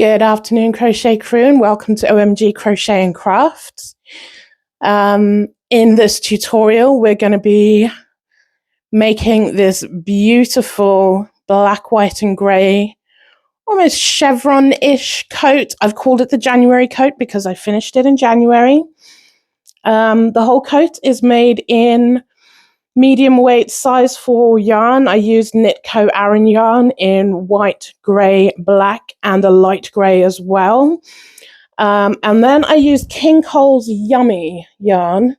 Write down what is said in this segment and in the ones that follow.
Good afternoon, crochet crew, and welcome to OMG Crochet and Crafts. In this tutorial, we're going to be making this beautiful black, white, and grey, almost chevron-ish coat. I've called it the January coat because I finished it in January. The whole coat is made in medium weight size 4 yarn. I used Knitco Aran yarn in white, grey, black, and a light grey as well. And then I used King Cole's Yummy yarn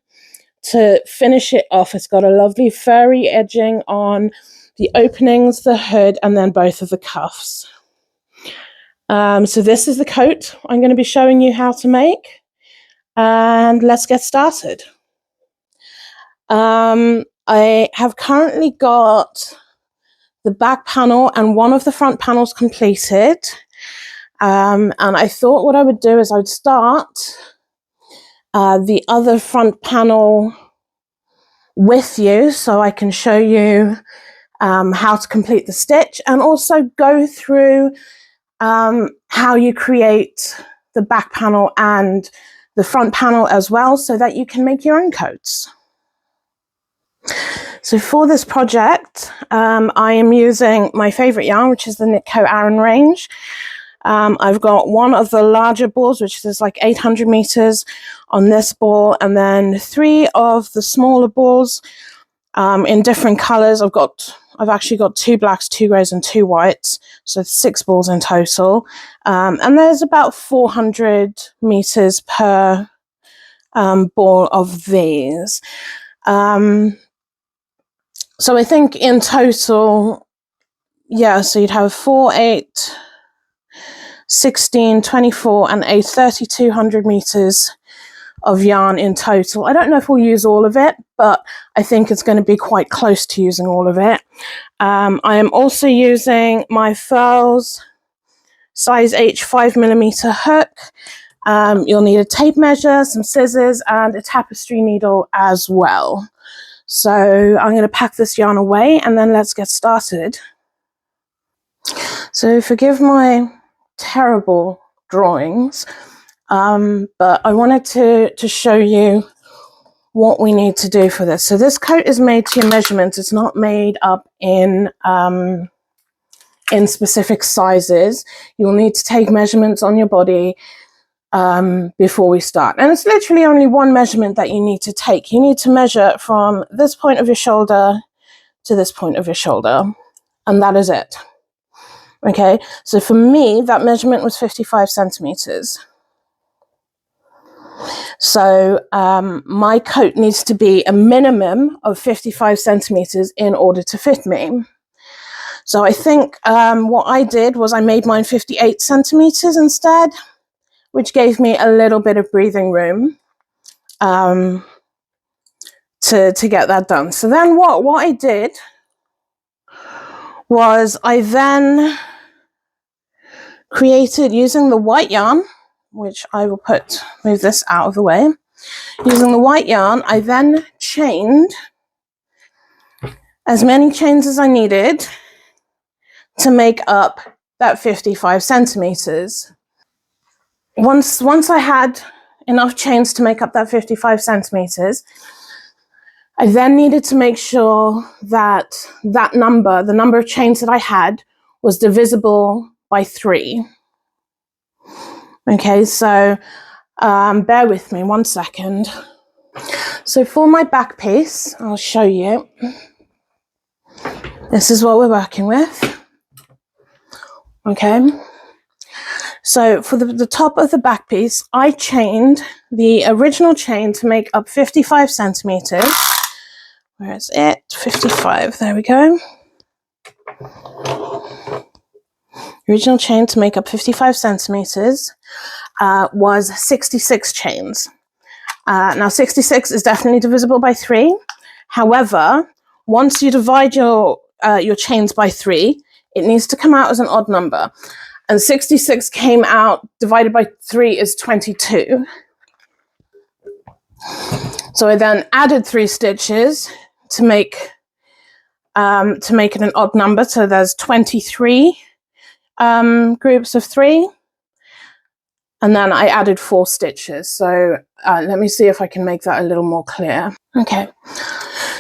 to finish it off. It's got a lovely furry edging on the openings, the hood, and then both of the cuffs. So this is the coat I'm going to be showing you how to make. And let's get started. I have currently got the back panel and one of the front panels completed. And I thought what I would do is I would start the other front panel with you so I can show you how to complete the stitch and also go through how you create the back panel and the front panel as well so that you can make your own coats. So for this project, I am using my favorite yarn, which is the Knitco Aran range. I've got one of the larger balls, which is like 800 meters on this ball, and then 3 of the smaller balls in different colors. I've actually got 2 blacks, 2 grays, and 2 whites, so 6 balls in total. And there's about 400 meters per ball of these. So I think in total, yeah, so you'd have 4, 8, 16, 24, and 8, 3,200 meters of yarn in total. I don't know if we'll use all of it, but I think it's going to be quite close to using all of it. I am also using my Furls size H 5mm hook. You'll need a tape measure, some scissors, and a tapestry needle as well. So I'm going to pack this yarn away and then let's get started. So forgive my terrible drawings, but I wanted to show you what we need to do for this. So this coat is made to your measurements. It's not made up in specific sizes. You'll need to take measurements on your body before we start. And it's literally only one measurement that you need to take. You need to measure from this point of your shoulder to this point of your shoulder, and that is it. Okay, so for me, that measurement was 55 centimeters. So my coat needs to be a minimum of 55 centimeters in order to fit me. So I think what I did was I made mine 58 centimeters instead, which gave me a little bit of breathing room to get that done. So then what I did was I then created, using the white yarn, which I will move this out of the way. Using the white yarn, I then chained as many chains as I needed to make up that 55 centimeters. Once I had enough chains to make up that 55 centimeters, I then needed to make sure that the number of chains that I had, was divisible by 3. Okay, so bear with me 1 second. So for my back piece, I'll show you. This is what we're working with. Okay. So for the top of the back piece, I chained the original chain to make up 55 centimeters. Where is it? 55. There we go. Original chain to make up 55 centimeters was 66 chains. Now 66 is definitely divisible by 3. However, once you divide your chains by 3, it needs to come out as an odd number. And 66 came out, divided by 3 is 22. So I then added 3 stitches to make it an odd number. So there's 23 groups of 3. and then I added 4 stitches. So let me see if I can make that a little more clear. Okay,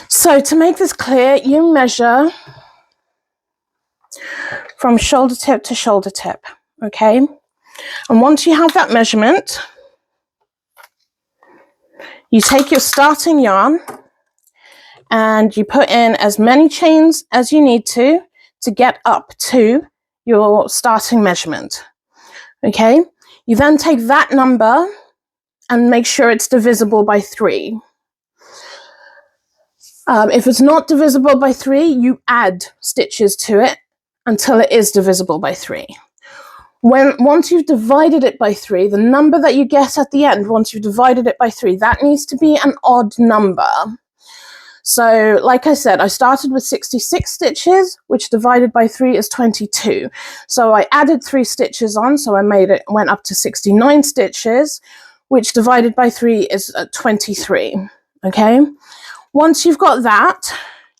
so to make this clear, you measure from shoulder tip to shoulder tip, okay? And once you have that measurement, you take your starting yarn and you put in as many chains as you need to get up to your starting measurement, okay? You then take that number and make sure it's divisible by 3. If it's not divisible by 3, you add stitches to it until it is divisible by 3. Once you've divided it by 3, the number that you get at the end, once you've divided it by 3, that needs to be an odd number. So, like I said, I started with 66 stitches, which divided by 3 is 22. So I added 3 stitches on, so I went up to 69 stitches, which divided by 3 is 23, okay? Once you've got that,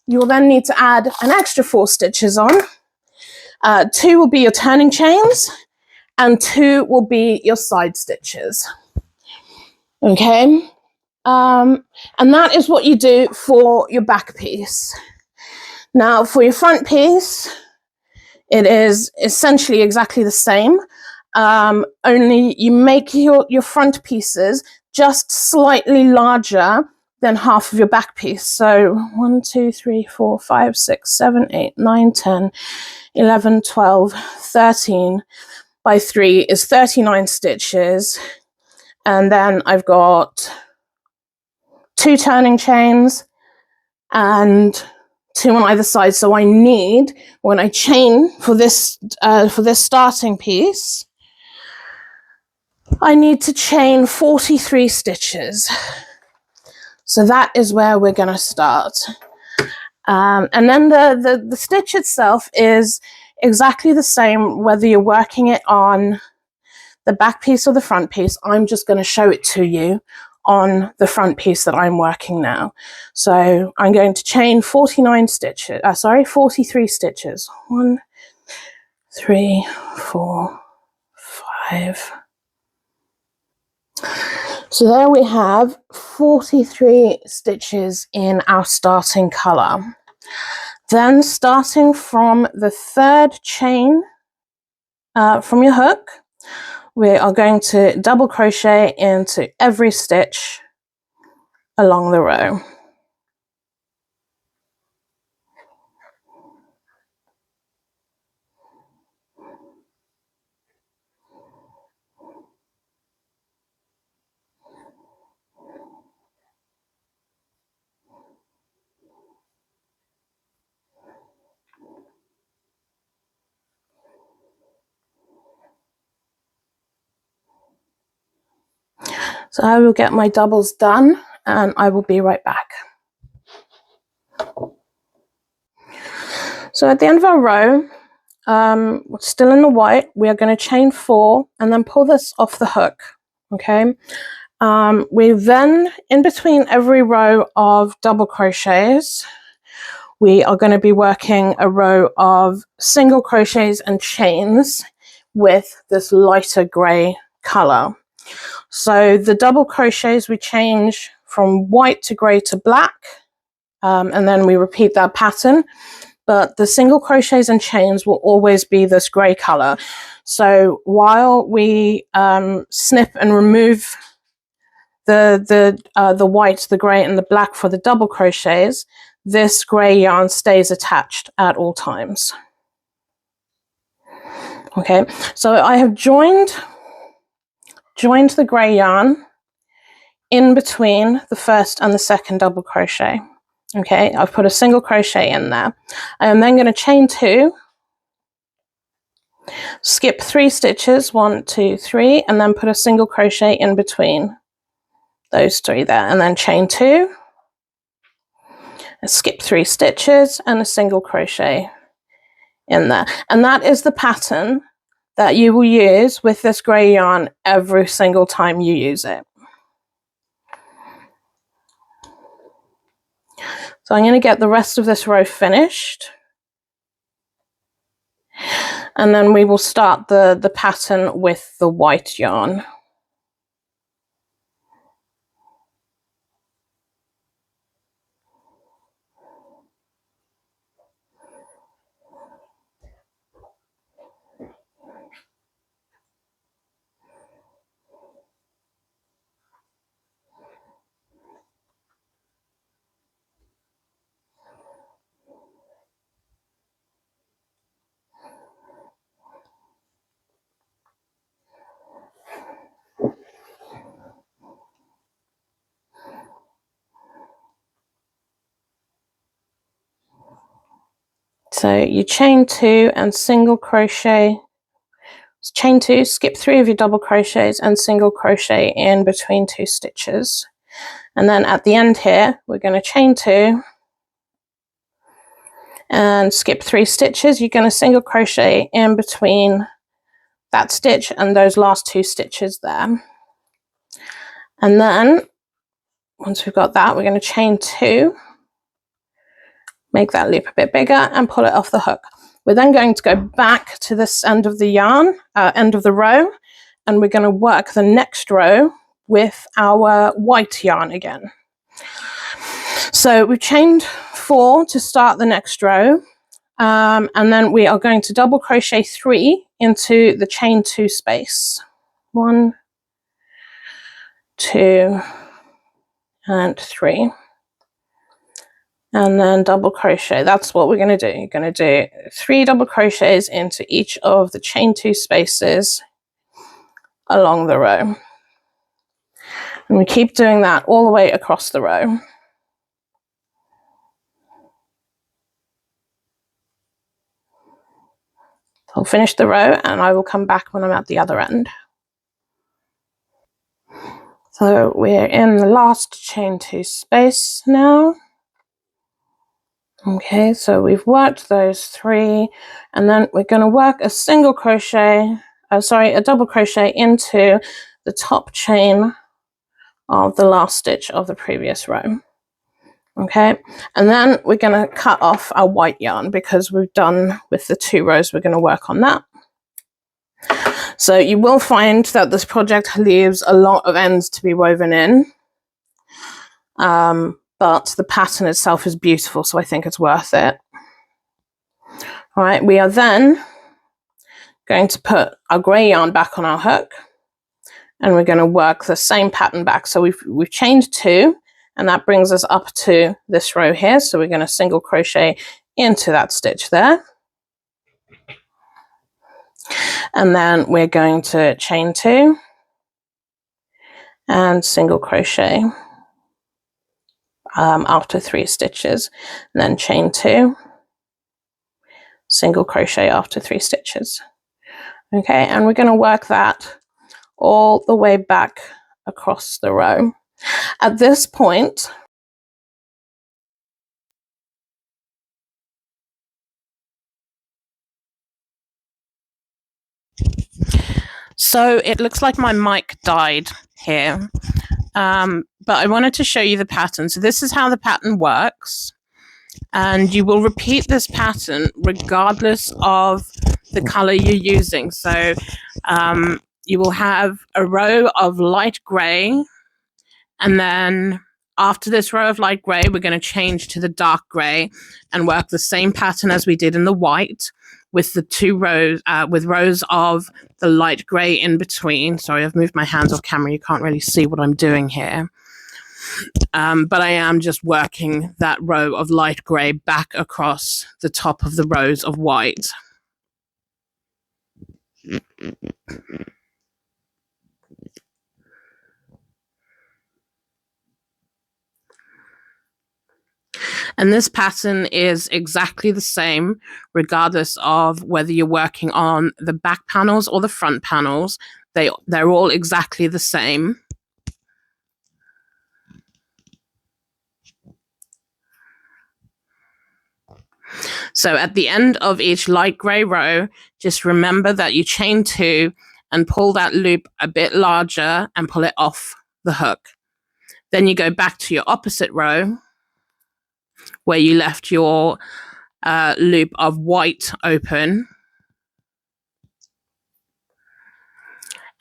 you'll then need to add an extra 4 stitches on. 2 will be your turning chains, and 2 will be your side stitches, okay? And that is what you do for your back piece. Now, for your front piece, it is essentially exactly the same, only you make your front pieces just slightly larger than half of your back piece. So 1, 2, 3, 4, 5, 6, 7, 8, 9, 10, 11, 12, 13 by 3 is 39 stitches. And then I've got 2 turning chains and 2 on either side. So I need, when I chain for this starting piece, I need to chain 43 stitches. So that is where we're going to start. And then the stitch itself is exactly the same whether you're working it on the back piece or the front piece. I'm just going to show it to you on the front piece that I'm working now. So I'm going to chain 43 stitches. 1, 3, 4, 5. So there we have 43 stitches in our starting color. Then starting from the 3rd chain from your hook, we are going to double crochet into every stitch along the row. So I will get my doubles done and I will be right back. So at the end of our row, still in the white, we are going to chain 4 and then pull this off the hook, okay? We then, in between every row of double crochets, we are going to be working a row of single crochets and chains with this lighter grey color. So the double crochets we change from white to grey to black, and then we repeat that pattern. But the single crochets and chains will always be this grey color. So while we snip and remove the white, the grey, and the black for the double crochets, this grey yarn stays attached at all times. Okay, so I have joined the grey yarn in between the 1st and the 2nd double crochet. Okay, I've put a single crochet in there. I am then going to chain 2, skip 3 stitches, 1, 2, 3, and then put a single crochet in between those 3 there, and then chain 2, and skip 3 stitches and a single crochet in there. And that is the pattern that you will use with this grey yarn every single time you use it. So I'm going to get the rest of this row finished. And then we will start the pattern with the white yarn. So you chain 2 and single crochet, chain 2, skip 3 of your double crochets and single crochet in between 2 stitches. And then at the end here, we're going to chain 2 and skip 3 stitches. You're going to single crochet in between that stitch and those last 2 stitches there. And then once we've got that, we're going to chain 2, make that loop a bit bigger and pull it off the hook. We're then going to go back to this end of the yarn, end of the row, and we're going to work the next row with our white yarn again. So we've chained 4 to start the next row, and then we are going to double crochet 3 into the chain 2 space. 1, 2, and 3. And then double crochet. That's what we're going to do. You're going to do 3 double crochets into each of the chain 2 spaces along the row. And we keep doing that all the way across the row. I'll finish the row and I will come back when I'm at the other end. So we're in the last chain 2 space now. Okay, so we've worked those 3, and then we're going to work a single crochet, a double crochet into the top chain of the last stitch of the previous row. Okay, and then we're going to cut off our white yarn because we've done with the 2 rows. We're going to work on that. So you will find that this project leaves a lot of ends to be woven in, but the pattern itself is beautiful, so I think it's worth it. All right, we are then going to put our grey yarn back on our hook, and we're going to work the same pattern back. So we've chained 2, and that brings us up to this row here. So we're going to single crochet into that stitch there. And then we're going to chain 2 and single crochet after 3 stitches, and then chain 2, single crochet after 3 stitches. Okay, and we're going to work that all the way back across the row. At this point, so it looks like my mic died here, but I wanted to show you the pattern. So this is how the pattern works, and you will repeat this pattern regardless of the color you're using. So you will have a row of light gray, and then after this row of light gray, we're going to change to the dark gray and work the same pattern as we did in the white, with the 2 rows, with rows of the light gray in between. Sorry, I've moved my hands off camera. You can't really see what I'm doing here. But I am just working that row of light gray back across the top of the rows of white. And this pattern is exactly the same, regardless of whether you're working on the back panels or the front panels. They're all exactly the same. So at the end of each light gray row, just remember that you chain 2 and pull that loop a bit larger and pull it off the hook. Then you go back to your opposite row where you left your loop of white open,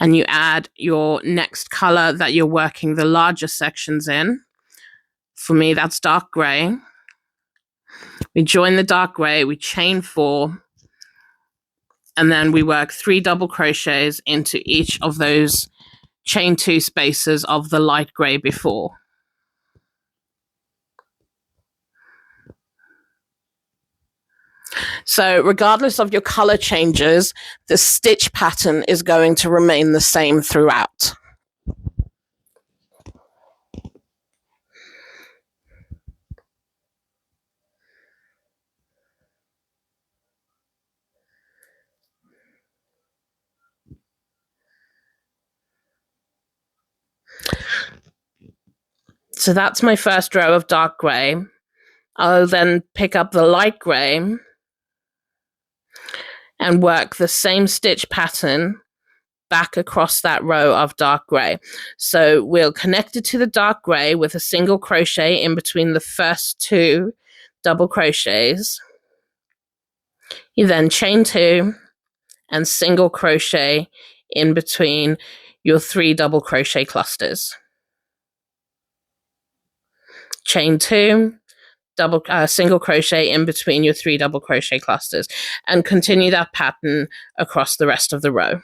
and you add your next color that you're working the larger sections in. For me, that's dark gray. We join the dark gray, we chain 4, and then we work 3 double crochets into each of those chain 2 spaces of the light gray before. So regardless of your color changes, the stitch pattern is going to remain the same throughout. So that's my first row of dark gray. I'll then pick up the light gray and work the same stitch pattern back across that row of dark gray. So we'll connect it to the dark gray with a single crochet in between the first 2 double crochets. You then chain 2 and single crochet in between your 3 double crochet clusters. Chain 2, single crochet in between your 3 double crochet clusters, and continue that pattern across the rest of the row.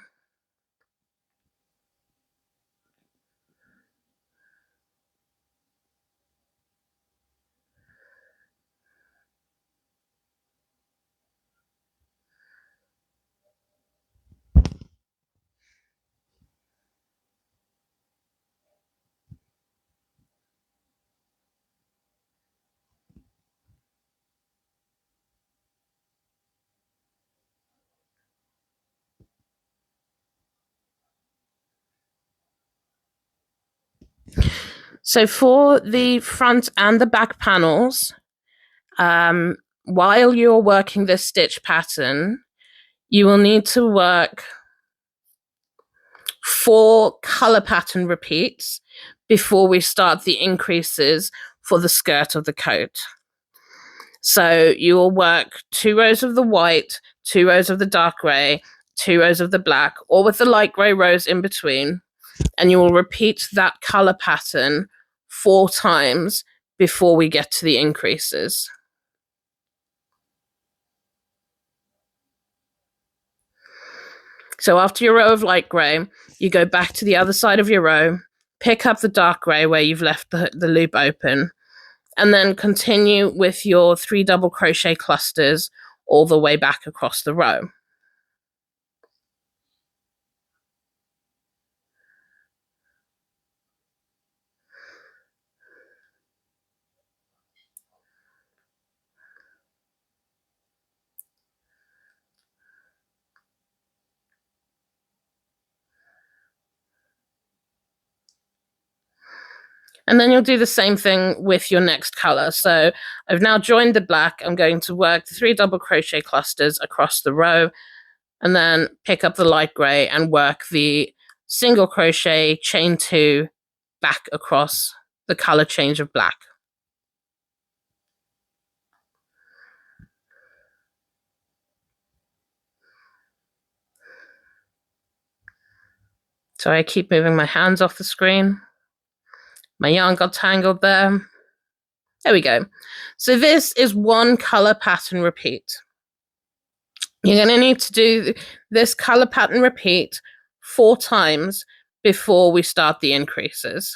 So for the front and the back panels, while you're working this stitch pattern, you will need to work 4 color pattern repeats before we start the increases for the skirt of the coat. So you will work 2 rows of the white, 2 rows of the dark gray, 2 rows of the black, or with the light gray rows in between, and you will repeat that color pattern 4 times before we get to the increases. So after your row of light gray, you go back to the other side of your row, pick up the dark gray where you've left the loop open, and then continue with your 3 double crochet clusters all the way back across the row. And then you'll do the same thing with your next color. So I've now joined the black. I'm going to work the 3 double crochet clusters across the row, and then pick up the light gray and work the single crochet, chain 2 back across the color change of black. So I keep moving my hands off the screen. My yarn got tangled there. There we go. So this is 1 color pattern repeat. You're going to need to do this color pattern repeat 4 times before we start the increases.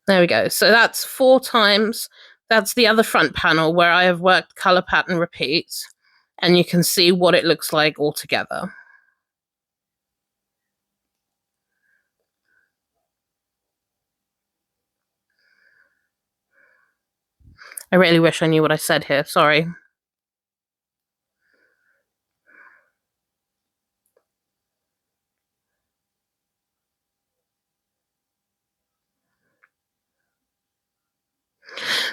There we go. So that's 4 times. That's the other front panel where I have worked color pattern repeats, and you can see what it looks like all together. I really wish I knew what I said here. Sorry.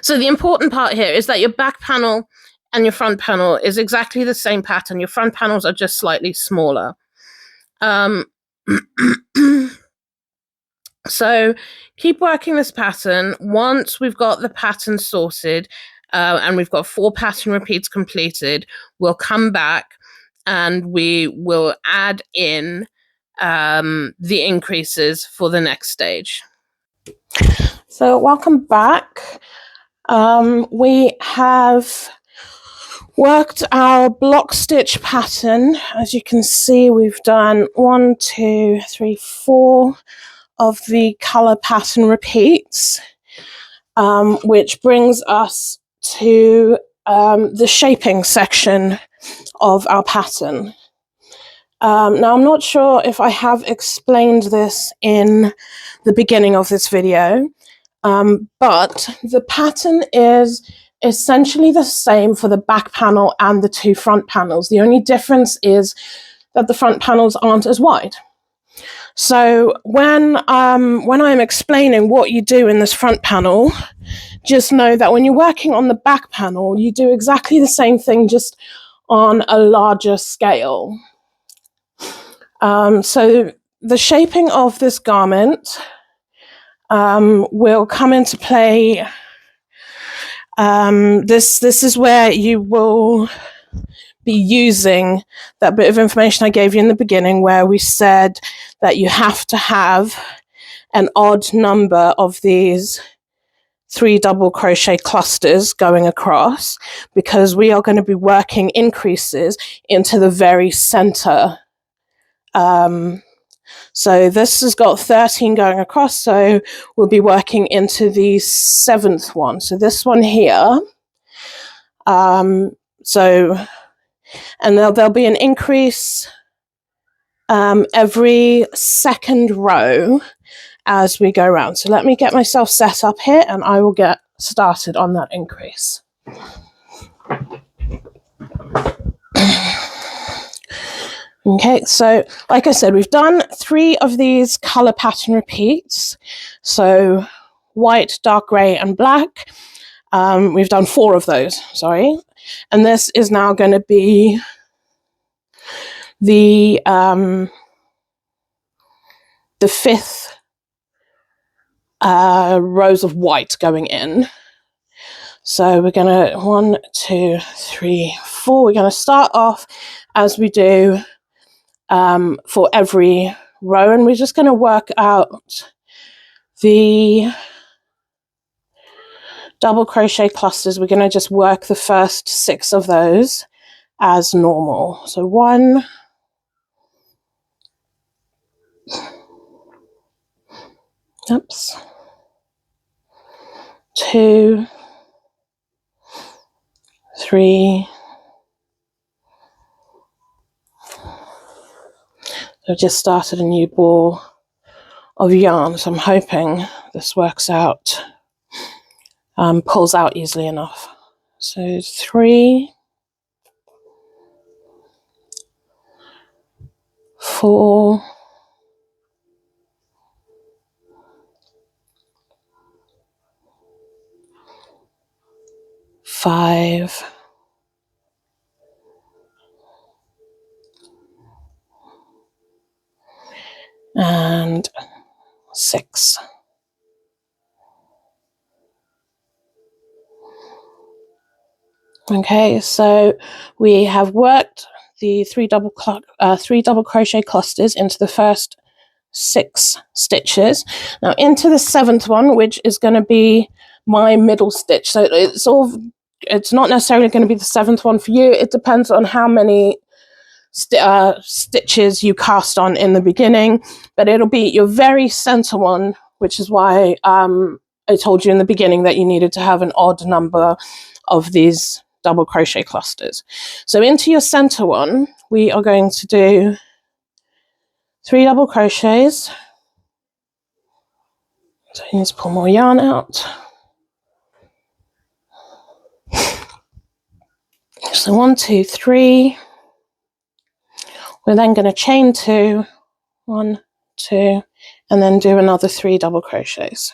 So the important part here is that your back panel and your front panel is exactly the same pattern. Your front panels are just slightly smaller. So keep working this pattern. Once we've got the pattern sorted and we've got 4 pattern repeats completed, we'll come back and we will add in the increases for the next stage. So welcome back. We have worked our block stitch pattern. As you can see, we've done 1, 2, 3, 4 of the color pattern repeats, which brings us to the shaping section of our pattern. Now, I'm not sure if I have explained this in the beginning of this video, but the pattern is essentially the same for the back panel and the 2 front panels. The only difference is that the front panels aren't as wide. So when I'm explaining what you do in this front panel, just know that when you're working on the back panel, you do exactly the same thing, just on a larger scale. So the shaping of this garment will come into play. This is where you will be using that bit of information I gave you in the beginning, where we said that you have to have an odd number of these 3 double crochet clusters going across, because we are going to be working increases into the very center. So this has got 13 going across, so we'll be working into the 7th one. So this one here. And there'll be an increase every second row as we go around. So let me get myself set up here and I will get started on that increase. Okay, so like I said, we've done 3 of these color pattern repeats. So white, dark gray, and black. We've done 4 of those, sorry. And this is now going to be the 5th rows of white going in. So we're going to 1, 2, 3, 4. We're going to start off as we do for every row, and we're just going to work out the double crochet clusters. We're going to just work the first 6 of those as normal. So 1, 2, 3. I've just started a new ball of yarn, so I'm hoping this works out, pulls out easily enough. So 3, 4, 5, and 6. Okay, so we have worked the 3 double crochet clusters into the first 6 stitches. Now into the 7th one, which is going to be my middle stitch. So it's not necessarily going to be the 7th one for you. It depends on how many stitches you cast on in the beginning, but it'll be your very center one, which is why I told you in the beginning that you needed to have an odd number of these double crochet clusters. So into your center one, we are going to do 3 double crochets. So I need to pull more yarn out. So 1, 2, 3. We're then going to chain 2, 1, 2, and then do another 3 double crochets.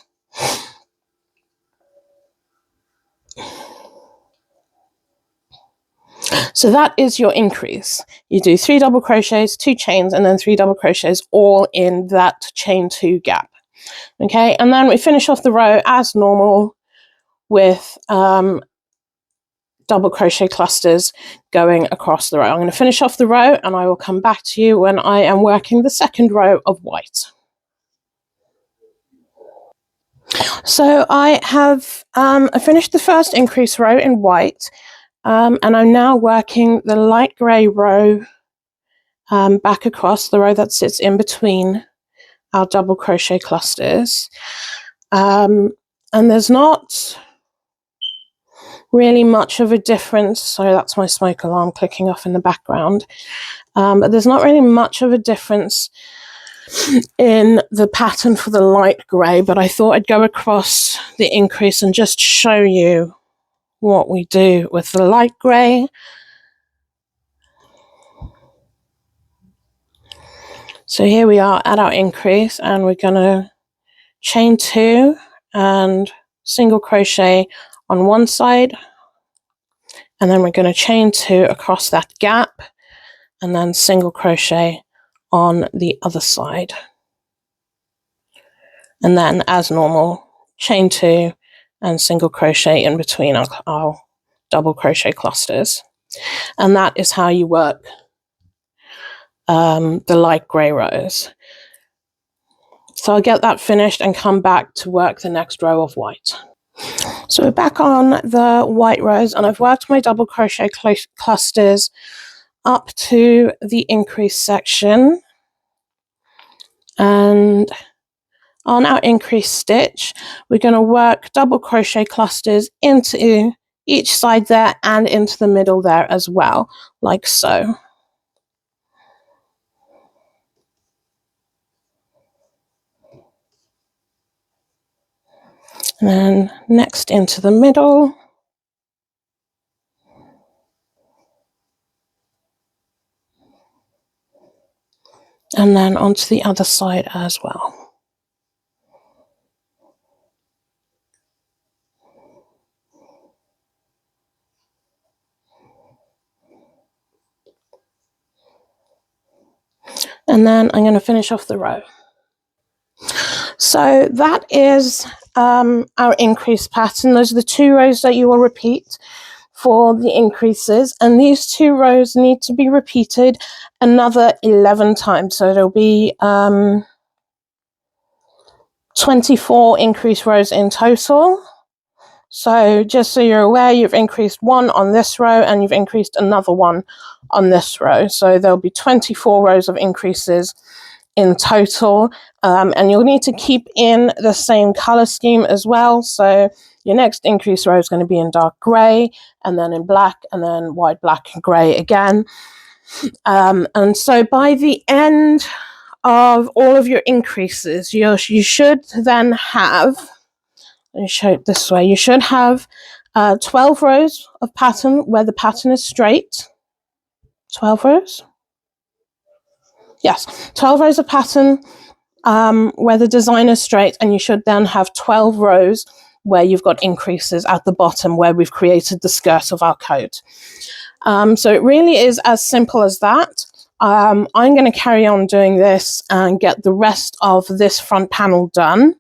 So that is your increase. You do 3 double crochets, 2 chains, and then 3 double crochets, all in that chain 2 gap. Okay, and then we finish off the row as normal with double crochet clusters going across the row. I'm going to finish off the row and I will come back to you when I am working the second row of white. So I have finished the first increase row in white, and I'm now working the light grey row back across the row that sits in between our double crochet clusters. And there's not really much of a difference. Sorry, that's my smoke alarm clicking off in the background. But there's not really much of a difference in the pattern for the light grey, but I thought I'd go across the increase and just show you what we do with the light grey. So here we are at our increase, and we're going to chain 2 and single crochet on one side, and then we're going to chain 2 across that gap and then single crochet on the other side, and then as normal chain 2 and single crochet in between our double crochet clusters. And that is how you work the light grey rows. So I'll get that finished and come back to work the next row of white. So we're back on the white rows, and I've worked my double crochet clusters up to the increase section, and on our increase stitch we're going to work double crochet clusters into each side there and into the middle there as well, like so. And then next into the middle, and then onto the other side as well. And then I'm going to finish off the row. So that is our increase pattern. Those are the 2 rows that you will repeat for the increases, and these 2 rows need to be repeated another 11 times. So there'll be 24 increase rows in total. So just so you're aware, you've increased 1 on this row and you've increased another 1 on this row. So there'll be 24 rows of increases in total, and you'll need to keep in the same color scheme as well. So your next increase row is going to be in dark gray, and then in black, and then white, black, and gray again. And so by the end of all of your increases, you should then have, let me show it this way, you should have 12 rows of pattern where the pattern is straight. 12 rows? Yes, 12 rows of pattern where the design is straight, and you should then have 12 rows where you've got increases at the bottom where we've created the skirt of our coat. So it really is as simple as that. I'm going to carry on doing this and get the rest of this front panel done.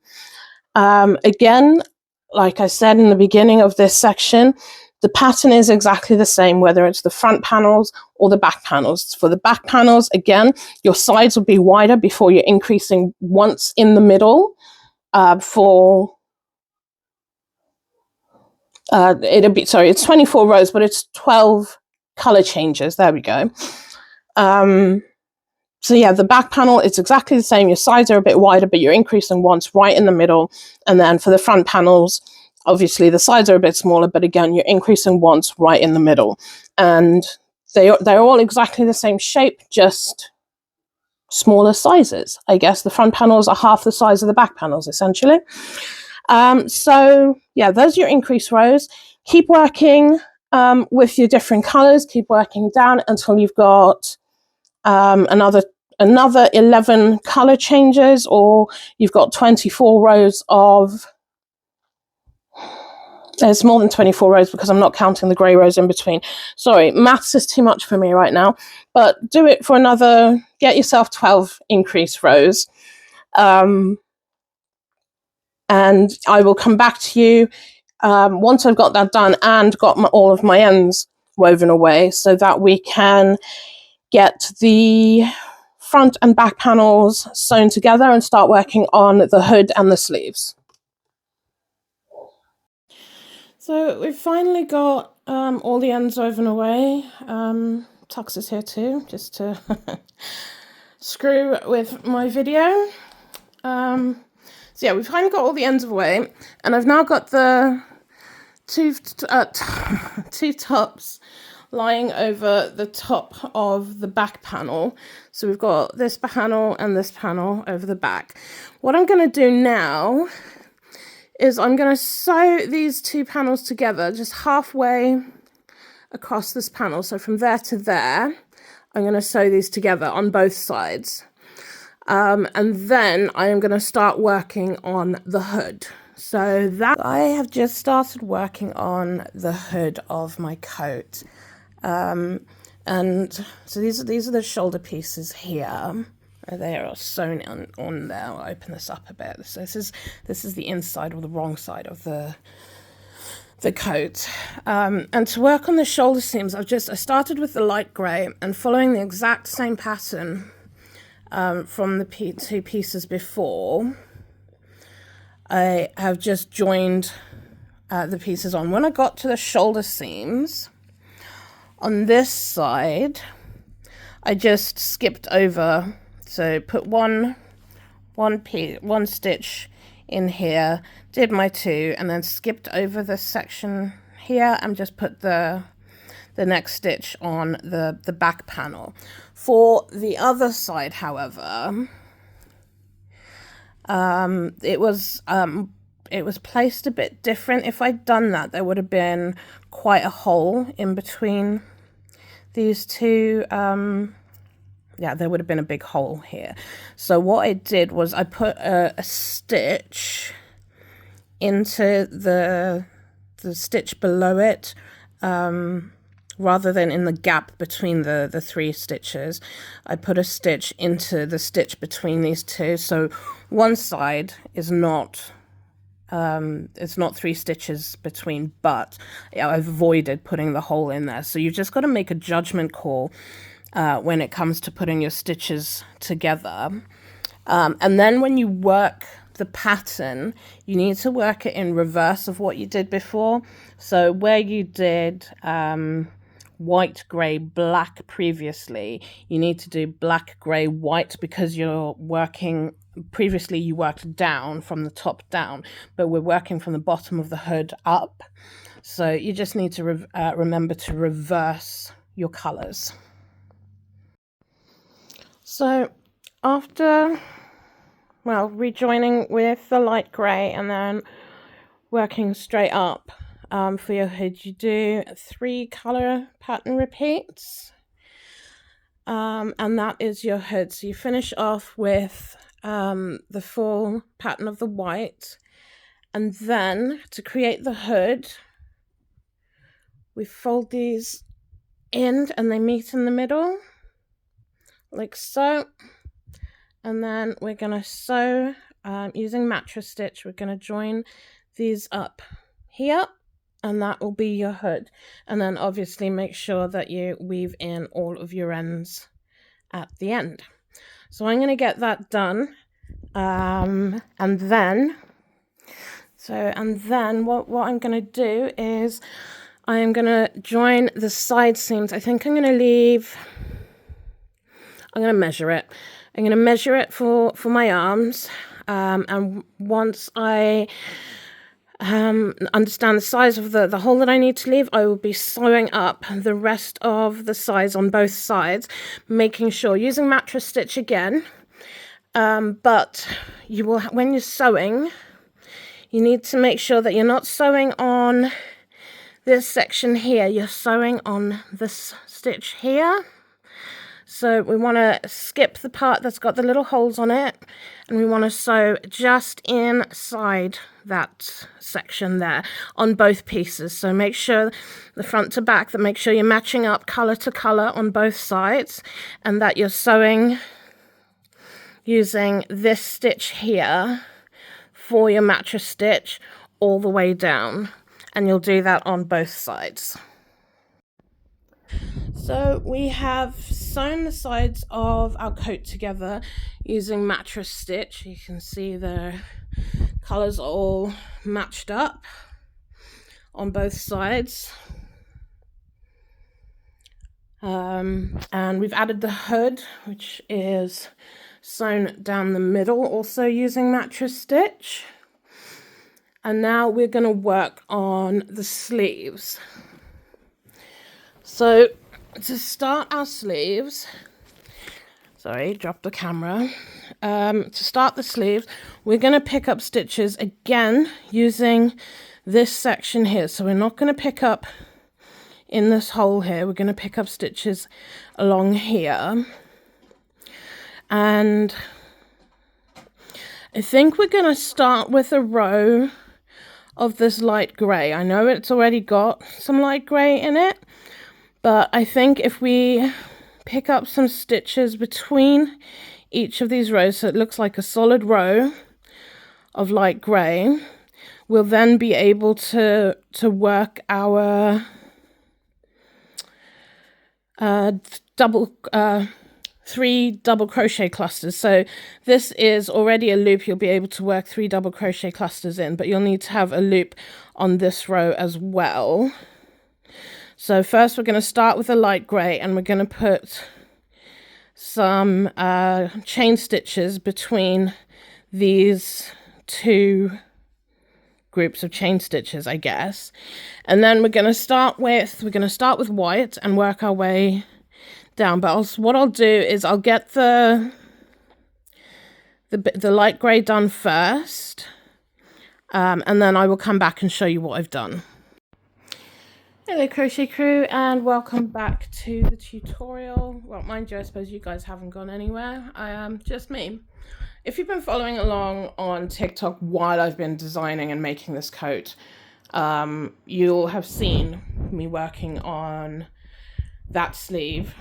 Again, like I said in the beginning of this section, the pattern is exactly the same, whether it's the front panels or the back panels. For the back panels, again, your sides will be wider before you're increasing once in the middle. It'll be, sorry, it's 24 rows, but it's 12 color changes. There we go. So yeah, the back panel, it's exactly the same. Your sides are a bit wider, but you're increasing once right in the middle. And then for the front panels, obviously the sides are a bit smaller, but again, you're increasing once right in the middle. And they're all exactly the same shape, just smaller sizes. I guess the front panels are half the size of the back panels, essentially. So yeah, those are your increase rows. Keep working with your different colors. Keep working down until you've got another 11 color changes, or you've got 24 rows of, there's more than 24 rows because I'm not counting the grey rows in between. Sorry, maths is too much for me right now, but do it for another, get yourself 12 increase rows. and I will come back to you once I've got that done and got all of my ends woven away, so that we can get the front and back panels sewn together and start working on the hood and the sleeves. So we've finally got all the ends woven away. Tux is here too, just to screw with my video. So yeah, we've finally got all the ends away, and I've now got the two tops lying over the top of the back panel. So we've got this panel and this panel over the back. What I'm going to do now is I'm going to sew these two panels together just halfway across this panel. So from there to there, I'm going to sew these together on both sides. And then I am going to start working on the hood. So that I have just started working on the hood of my coat. And so these are the shoulder pieces here. They are sewn on there. I'll open this up a bit. So this is the inside or the wrong side of the coat. And to work on the shoulder seams, I started with the light grey and following the exact same pattern from the two pieces before. I have just joined the pieces on. When I got to the shoulder seams on this side, I just skipped over. So put one stitch in here, did my two, and then skipped over this section here and just put the next stitch on the back panel. For the other side, however, it was placed a bit different. If I'd done that, there would have been quite a hole in between these two. Yeah, there would have been a big hole here. So what I did was I put a stitch into the stitch below it, rather than in the gap between the three stitches. I put a stitch into the stitch between these two. So one side is not, it's not three stitches between, but I've avoided putting the hole in there. So you've just got to make a judgment call when it comes to putting your stitches together. And then when you work the pattern, you need to work it in reverse of what you did before. So where you did white, grey, black previously, you need to do black, grey, white, because you're working, previously you worked down from the top down, but we're working from the bottom of the hood up. So you just need to remember to reverse your colours. So after, well, rejoining with the light grey and then working straight up for your hood, you do 3 colour pattern repeats, and that is your hood. So you finish off with the full pattern of the white, and then to create the hood, we fold these in and they meet in the middle like so, and then we're going to sew using mattress stitch. We're going to join these up here, and that will be your hood. And then obviously make sure that you weave in all of your ends at the end. So I'm going to get that done, and then what I'm going to do is I am going to join the side seams. I think I'm going to measure it. I'm going to measure it for my arms, and once I understand the size of the hole that I need to leave, I will be sewing up the rest of the sides on both sides, making sure, using mattress stitch again, but you will, when you're sewing, you need to make sure that you're not sewing on this section here, you're sewing on this stitch here. So we want to skip the part that's got the little holes on it, and we want to sew just inside that section there on both pieces. So make sure the front to back, that make sure you're matching up colour to colour on both sides, and that you're sewing using this stitch here for your mattress stitch all the way down, and you'll do that on both sides. So we have sewn the sides of our coat together using mattress stitch. You can see the colours are all matched up on both sides. And we've added the hood, which is sewn down the middle, also using mattress stitch. And now we're going to work on the sleeves. So to start our sleeves, sorry, dropped the camera. To start the sleeves, we're going to pick up stitches again using this section here. So we're not going to pick up in this hole here, we're going to pick up stitches along here. And I think we're going to start with a row of this light grey. I know it's already got some light grey in it, but I think if we pick up some stitches between each of these rows, so it looks like a solid row of light grey, we'll then be able to work our three double crochet clusters. So this is already a loop you'll be able to work 3 double crochet clusters in, but you'll need to have a loop on this row as well. So first we're going to start with a light grey, and we're going to put some chain stitches between these 2 groups of chain stitches, I guess. And then we're going to start with white and work our way down. But what I'll do is I'll get the light grey done first, and then I will come back and show you what I've done. Hello crochet crew, and welcome back to the tutorial. Well, mind you, I suppose you guys haven't gone anywhere. I am just me. If you've been following along on TikTok while I've been designing and making this coat, you'll have seen me working on that sleeve.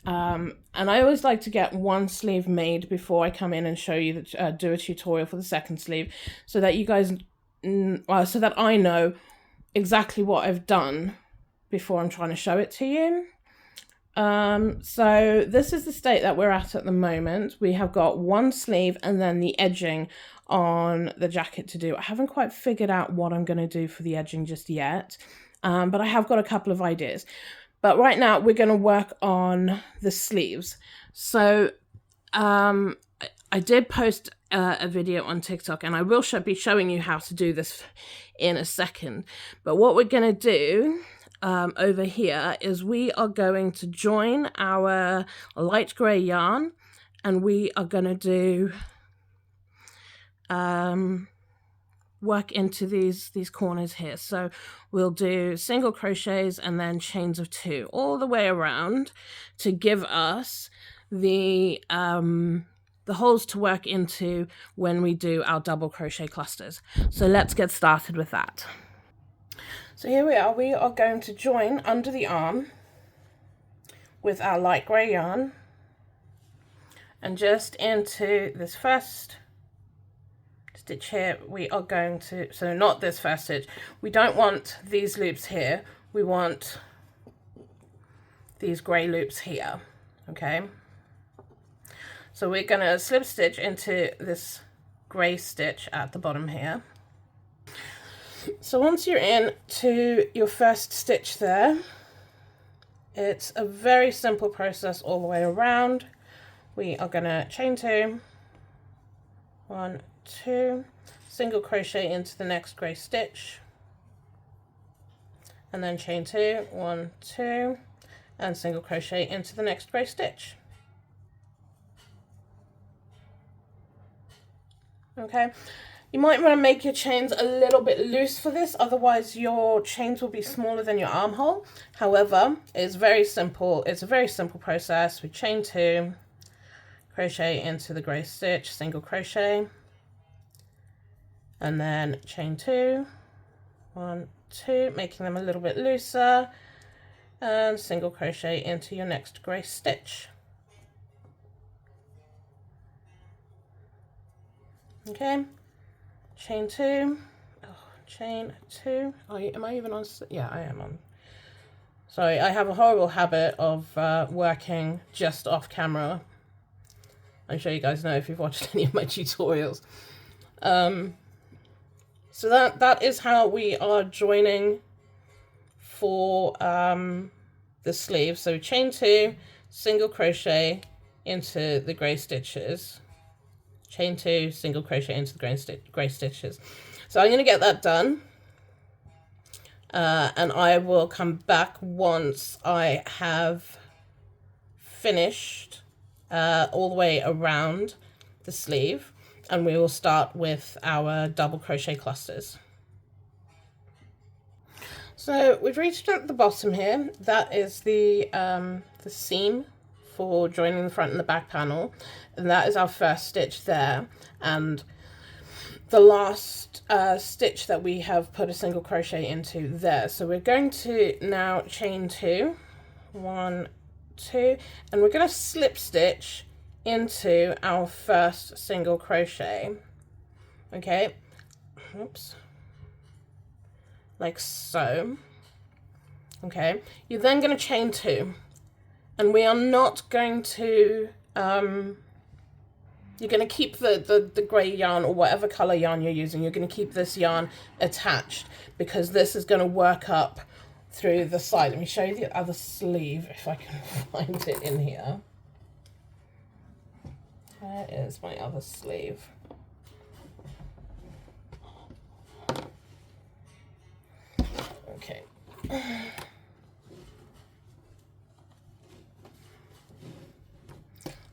And I always like to get one sleeve made before I come in and show you do a tutorial for the second sleeve, so that you guys, so that I know exactly what I've done before I'm trying to show it to you. So this is the state that we're at the moment. We have got one sleeve and then the edging on the jacket to do. I haven't quite figured out what I'm going to do for the edging just yet, but I have got a couple of ideas. But right now we're going to work on the sleeves. So I did post a video on TikTok, and I will be showing you how to do this in a second. But what we're going to do over here is we are going to join our light grey yarn, and we are going to do work into these corners here. So we'll do single crochets and then chains of 2 all the way around to give us the holes to work into when we do our double crochet clusters. So let's get started with that. So here we are going to join under the arm with our light grey yarn, and just into this first stitch here we are going to, so not this first stitch, we don't want these loops here, we want these grey loops here, okay? So we're going to slip stitch into this grey stitch at the bottom here. So once you're in to your first stitch there, it's a very simple process all the way around. We are going to chain 2, 1, 2, single crochet into the next grey stitch, and then chain 2, 1, 2, and single crochet into the next grey stitch. Okay, you might want to make your chains a little bit loose for this, otherwise your chains will be smaller than your armhole. However, it's very simple. It's a very simple process. We chain 2, crochet into the grey stitch, single crochet, and then chain 2, 1, 2, making them a little bit looser, and single crochet into your next grey stitch. Okay, chain 2, chain 2. Am I even on? Yeah, I am on. Sorry, I have a horrible habit of working just off camera. I'm sure you guys know if you've watched any of my tutorials. So that is how we are joining for the sleeve. So chain 2, single crochet into the grey stitches. Chain 2, single crochet into the grey stitches. So I'm going to get that done. And I will come back once I have finished all the way around the sleeve, and we will start with our double crochet clusters. So we've reached at the bottom here. That is the seam for joining the front and the back panel, and that is our first stitch there, and the last stitch that we have put a single crochet into there. So we're going to now chain 2, 1, 2, and we're going to slip stitch into our first single crochet. Okay, oops, like so. Okay, you're then going to chain 2, and we are not going to you're going to keep the grey yarn or whatever colour yarn you're using. You're going to keep this yarn attached because this is going to work up through the side. Let me show you the other sleeve if I can find it in here. Where is my other sleeve? Okay.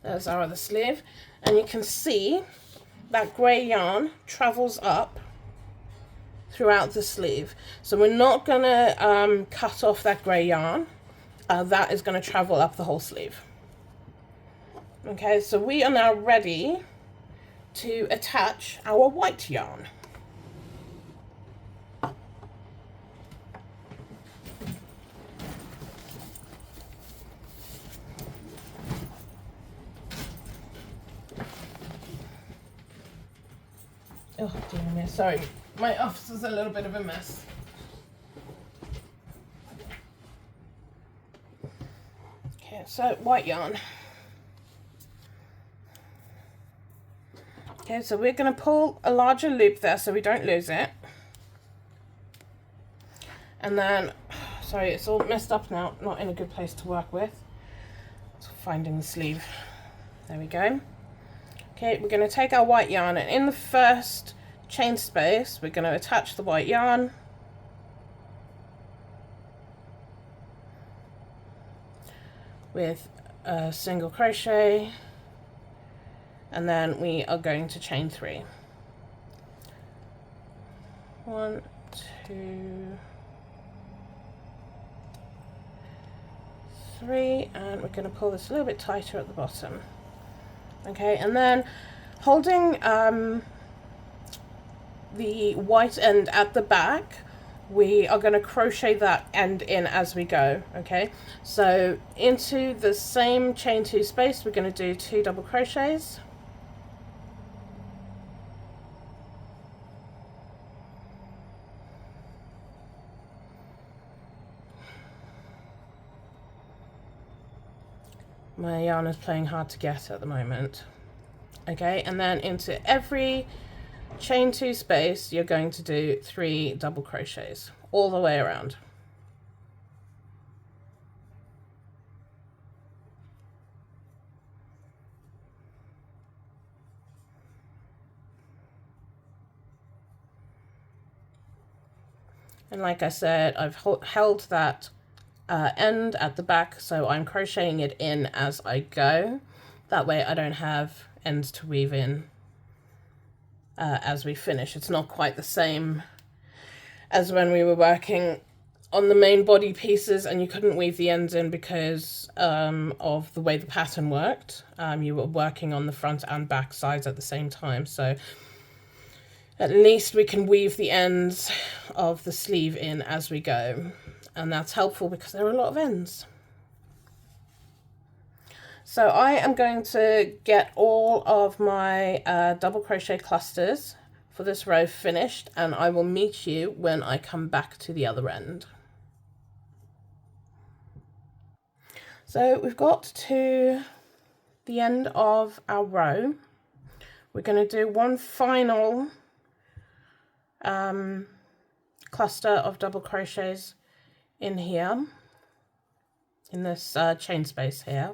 There's our other sleeve. And you can see that grey yarn travels up throughout the sleeve. So we're not going to cut off that grey yarn. That is going to travel up the whole sleeve. Okay, so we are now ready to attach our white yarn. Oh dear me, sorry, my office is a little bit of a mess. Okay, so white yarn. Okay, so we're going to pull a larger loop there so we don't lose it. And then, sorry, it's all messed up now, not in a good place to work with. So finding the sleeve. There we go. Okay, we're going to take our white yarn, and in the first chain space, we're going to attach the white yarn. With a single crochet, and then we are going to chain 3. 1, 2, 3, and we're going to pull this a little bit tighter at the bottom. Okay, and then holding the white end at the back, we are going to crochet that end in as we go. Okay, so into the same chain 2 space, we're going to do 2 double crochets. My yarn is playing hard to get at the moment. Okay, and then into every chain 2 space, you're going to do 3 double crochets all the way around. And like I said, I've held that end at the back, so I'm crocheting it in as I go. That way I don't have ends to weave in as we finish. It's not quite the same as when we were working on the main body pieces and you couldn't weave the ends in because of the way the pattern worked. You were working on the front and back sides at the same time, so at least we can weave the ends of the sleeve in as we go, and that's helpful because there are a lot of ends. So I am going to get all of my double crochet clusters for this row finished, and I will meet you when I come back to the other end. So we've got to the end of our row. We're going to do one final cluster of double crochets in here, in this chain space here.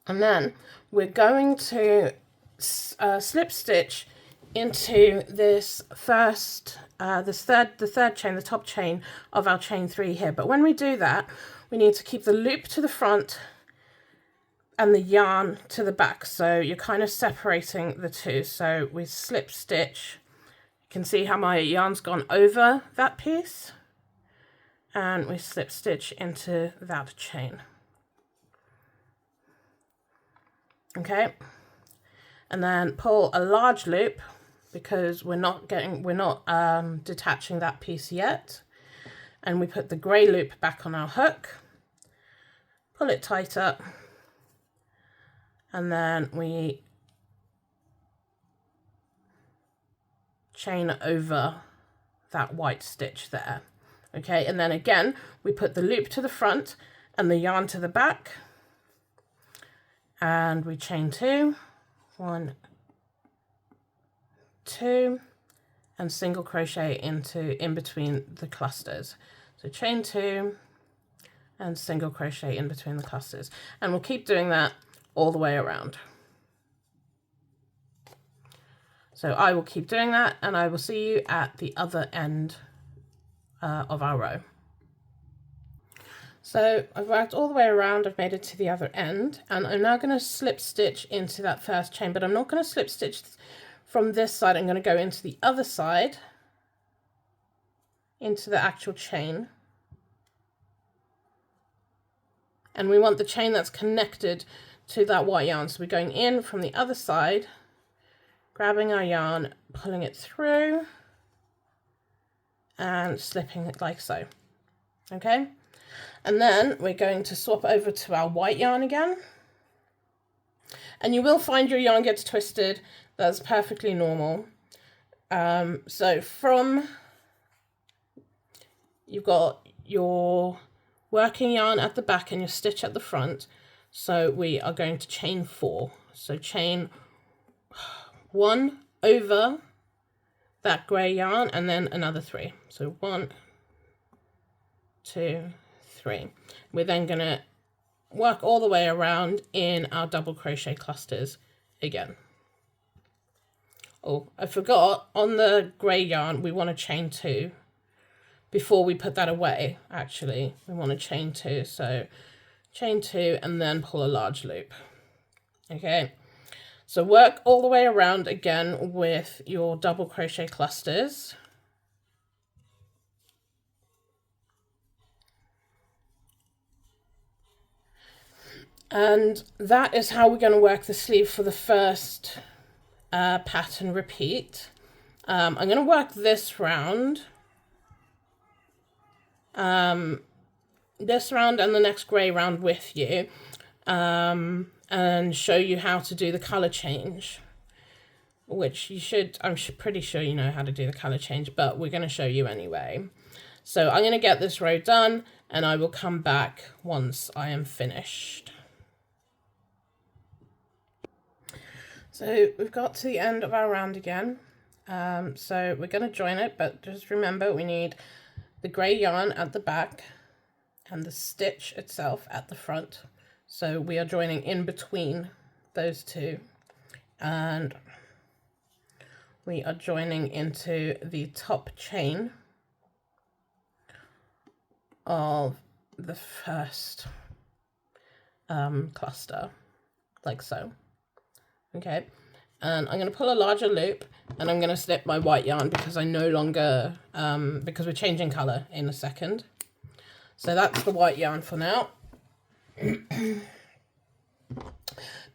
And then we're going to slip stitch into this first, the third chain, the top chain of our chain 3 here. But when we do that, we need to keep the loop to the front and the yarn to the back. So you're kind of separating the two. So we slip stitch. You can see how my yarn's gone over that piece. And we slip stitch into that chain. Okay, and then pull a large loop because we're not detaching that piece yet, and we put the grey loop back on our hook, pull it tight up, and then we chain over that white stitch there. Okay, and then again we put the loop to the front and the yarn to the back, and we chain 2, 1, 2, and single crochet in between the clusters. So chain 2 and single crochet in between the clusters, and we'll keep doing that all the way around. So I will keep doing that, and I will see you at the other end of our row. So I've worked all the way around, I've made it to the other end, and I'm now going to slip stitch into that first chain, but I'm not going to slip stitch from this side. I'm going to go into the other side, into the actual chain. And we want the chain that's connected to that white yarn. So we're going in from the other side, grabbing our yarn, pulling it through, and slipping it like so. Okay? And then we're going to swap over to our white yarn again. And you will find your yarn gets twisted. That's perfectly normal. So you've got your working yarn at the back and your stitch at the front. So we are going to chain 4. So chain 1 over that grey yarn and then another 3. So 1, 2, 3. We're then going to work all the way around in our double crochet clusters again. Oh, I forgot, on the grey yarn we want to chain 2 before we put that away. Actually, we want to chain 2, so chain 2 and then pull a large loop. Okay, so work all the way around again with your double crochet clusters. And that is how we're going to work the sleeve for the first pattern repeat. I'm going to work this round. And the next grey round with you, and show you how to do the colour change, which I'm pretty sure you know how to do the colour change, but we're going to show you anyway. So I'm going to get this row done, and I will come back once I am finished. So we've got to the end of our round again. So we're going to join it, but just remember we need the grey yarn at the back and the stitch itself at the front. So we are joining in between those two, and we are joining into the top chain of the first cluster, like so. Okay, and I'm going to pull a larger loop, and I'm going to slip my white yarn because I no longer, because we're changing colour in a second. So that's the white yarn for now.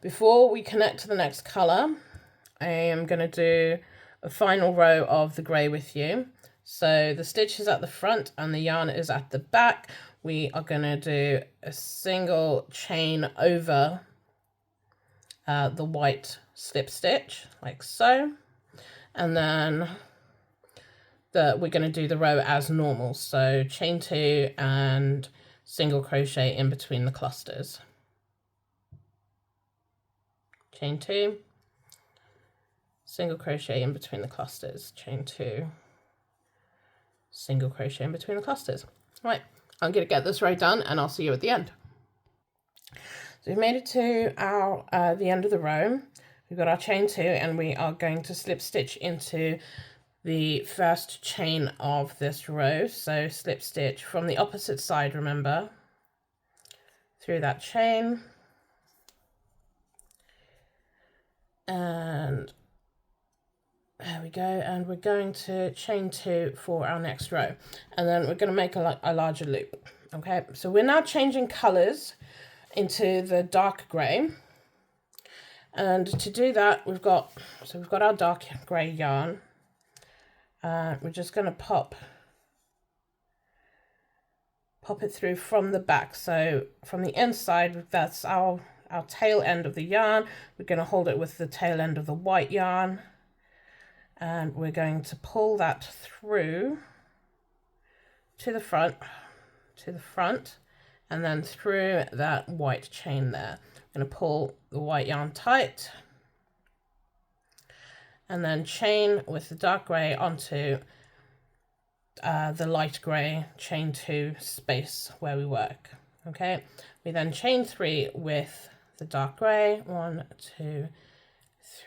Before we connect to the next colour, I am going to do a final row of the grey with you. So the stitch is at the front and the yarn is at the back. we are going to do a single chain over the white slip stitch, like so, and then we're going to do the row as normal, so chain 2 and single crochet in between the clusters. Chain 2, single crochet in between the clusters, chain 2, single crochet in between the clusters. Right, I'm going to get this row done and I'll see you at the end. So we've made it to our the end of the row. We've got our chain 2 and we are going to slip stitch into the first chain of this row. So slip stitch from the opposite side, remember, through that chain, and there we go, and we're going to chain 2 for our next row, and then we're going to make a larger loop. Okay, so we're now changing colors into the dark gray, and to do that we've got our dark gray yarn. We're just going to pop it through from the back. So from the inside, that's our tail end of the yarn. We're going to hold it with the tail end of the white yarn, and we're going to pull that through to the front, and then through that white chain there. I'm going to pull the white yarn tight, and then chain with the dark grey onto the light grey chain 2 space where we work. Okay, we then chain 3 with the dark grey, 1, 2,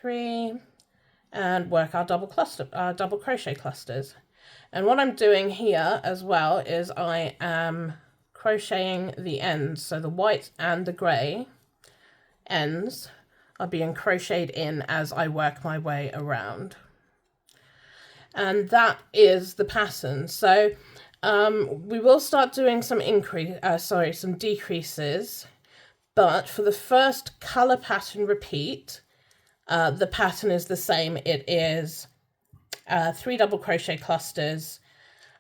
3, and work our double crochet clusters. And what I'm doing here as well is I am crocheting the ends, so the white and the grey ends are being crocheted in as I work my way around. And that is the pattern. So we will start doing some decreases, but for the first color pattern repeat, the pattern is the same. It is 3 double crochet clusters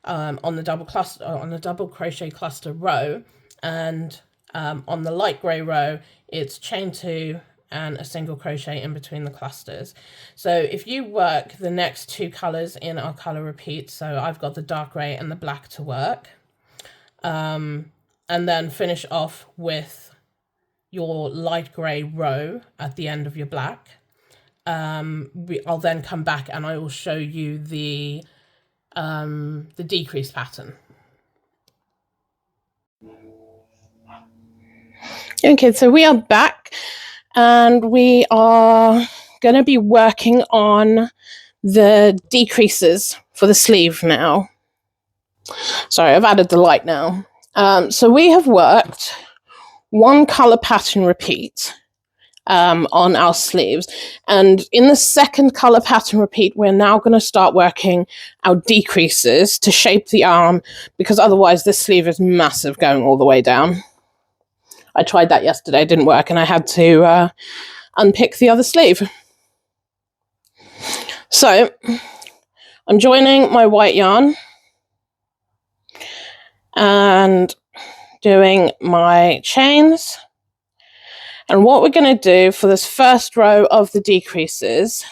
on the double crochet cluster row, and on the light grey row it's chain 2 and a single crochet in between the clusters. So if you work the next 2 colors in our color repeat, so I've got the dark grey and the black to work, and then finish off with your light grey row at the end of your black, I'll then come back and I will show you the decrease pattern. Okay, so we are back and we are going to be working on the decreases for the sleeve now. Sorry, I've added the light now. So we have worked 1 color pattern repeat on our sleeves, and in the second color pattern repeat we're now going to start working our decreases to shape the arm, because otherwise this sleeve is massive going all the way down. I tried that yesterday, it didn't work, and I had to unpick the other sleeve. So I'm joining my white yarn and doing my chains. And what we're going to do for this first row of the decreases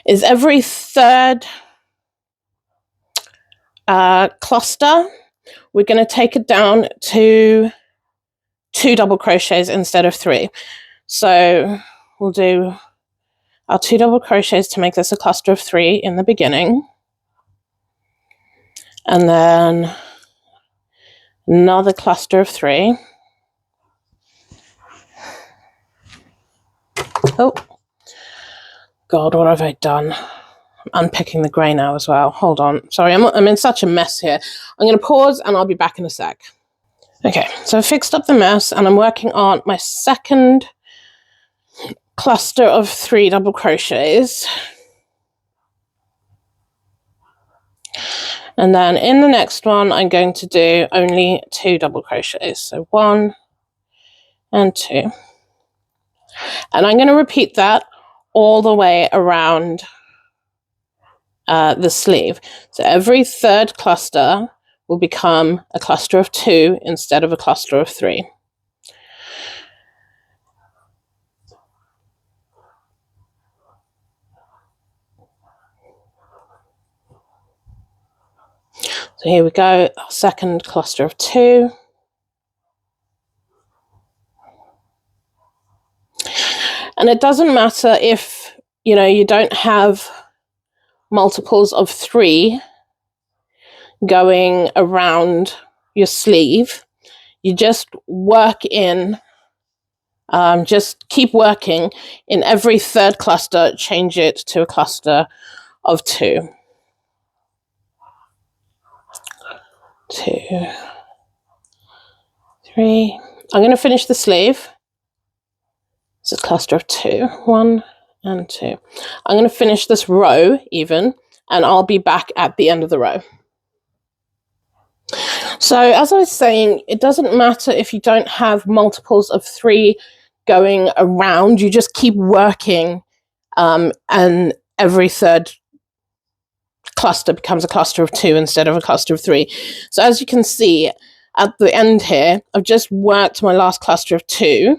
is every third cluster, we're going to take it down to 2 double crochets instead of 3. So we'll do our 2 double crochets to make this a cluster of 3 in the beginning, and then another cluster of 3. Oh God, what have I done? I'm unpicking the grey now as well. Hold on. Sorry, I'm in such a mess here. I'm going to pause and I'll be back in a sec. Okay, so I fixed up the mess and I'm working on my second cluster of 3 double crochets. And then in the next one, I'm going to do only 2 double crochets. So 1 and 2. And I'm going to repeat that all the way around the sleeve. So every third cluster, will become a cluster of 2 instead of a cluster of 3. So here we go, our second cluster of 2. And it doesn't matter if, you don't have multiples of 3 going around your sleeve. You just work in, just keep working in every third cluster, change it to a cluster of 2. 2, 3. I'm going to finish the sleeve. It's a cluster of 2. 1 and 2. I'm going to finish this row even, and I'll be back at the end of the row. So as I was saying, it doesn't matter if you don't have multiples of 3 going around. You just keep working, and every third cluster becomes a cluster of 2 instead of a cluster of 3. So as you can see at the end here, I've just worked my last cluster of 2,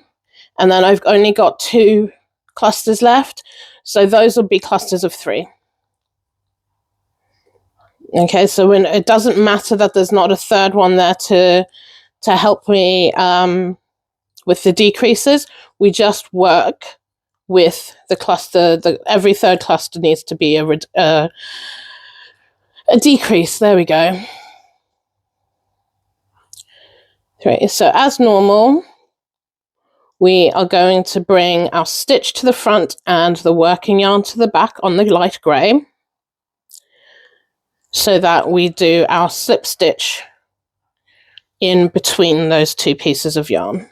and then I've only got 2 clusters left. So those will be clusters of 3. Okay, so when it doesn't matter that there's not a third one there to help me with the decreases, we just work with the cluster. Every third cluster needs to be a decrease. There we go. 3. So as normal, we are going to bring our stitch to the front and the working yarn to the back on the light grey, so that we do our slip stitch in between those 2 pieces of yarn.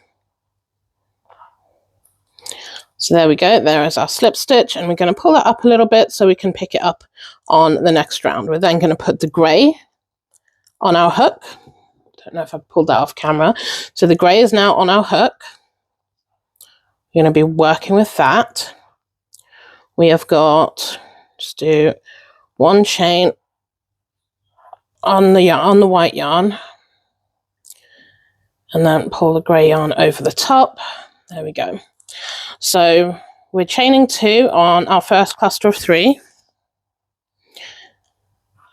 So there we go, there is our slip stitch, and we're going to pull that up a little bit so we can pick it up on the next round. We're then going to put the grey on our hook. Don't know if I pulled that off camera. So the grey is now on our hook. We're going to be working with that. We have got, just do 1 chain on the white yarn, and then pull the grey yarn over the top. There we go. So we're chaining 2 on our first cluster of 3,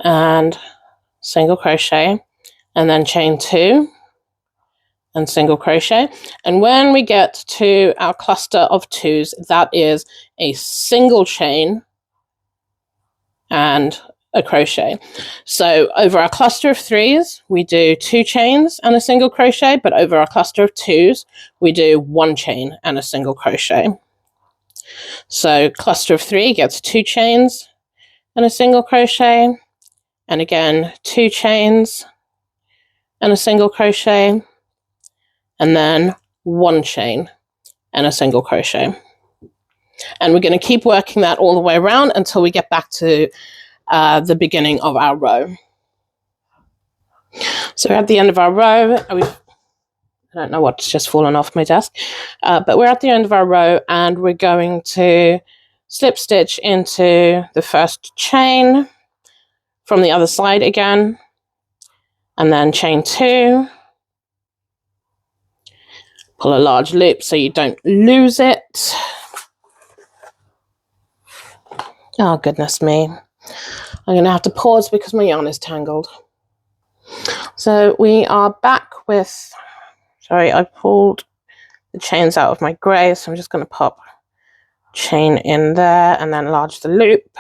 and single crochet, and then chain 2 and single crochet. And when we get to our cluster of 2s, that is a single chain and a crochet. So over our cluster of 3s, we do 2 chains and a single crochet, but over our cluster of 2s, we do 1 chain and a single crochet. So cluster of 3 gets 2 chains and a single crochet, and again 2 chains and a single crochet, and then 1 chain and a single crochet. And we're going to keep working that all the way around until we get back to the beginning of our row. So we're at the end of our row. I don't know what's just fallen off my desk, but we're at the end of our row, and we're going to slip stitch into the first chain from the other side again, and then chain 2, pull a large loop so you don't lose it. Oh, goodness me. I'm going to have to pause because my yarn is tangled. So we are back with, sorry, I pulled the chains out of my grey, so I'm just going to pop chain in there and then enlarge the loop.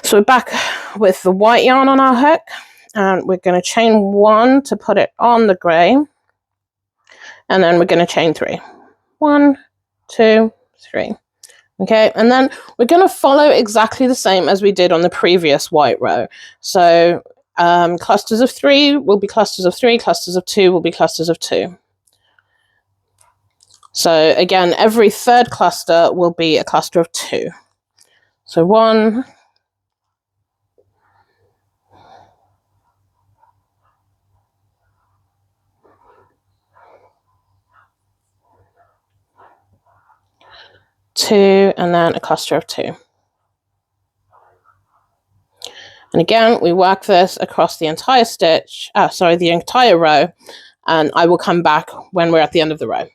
So we're back with the white yarn on our hook, and we're going to chain 1 to put it on the grey, and then we're going to chain 3. 1, 2, 3. Okay, and then we're going to follow exactly the same as we did on the previous white row. So clusters of 3 will be clusters of 3, clusters of 2 will be clusters of 2. So again, every third cluster will be a cluster of 2. So 1, 2, and then a cluster of 2. And again, we work this across the entire stitch, the entire row, and I will come back when we're at the end of the row.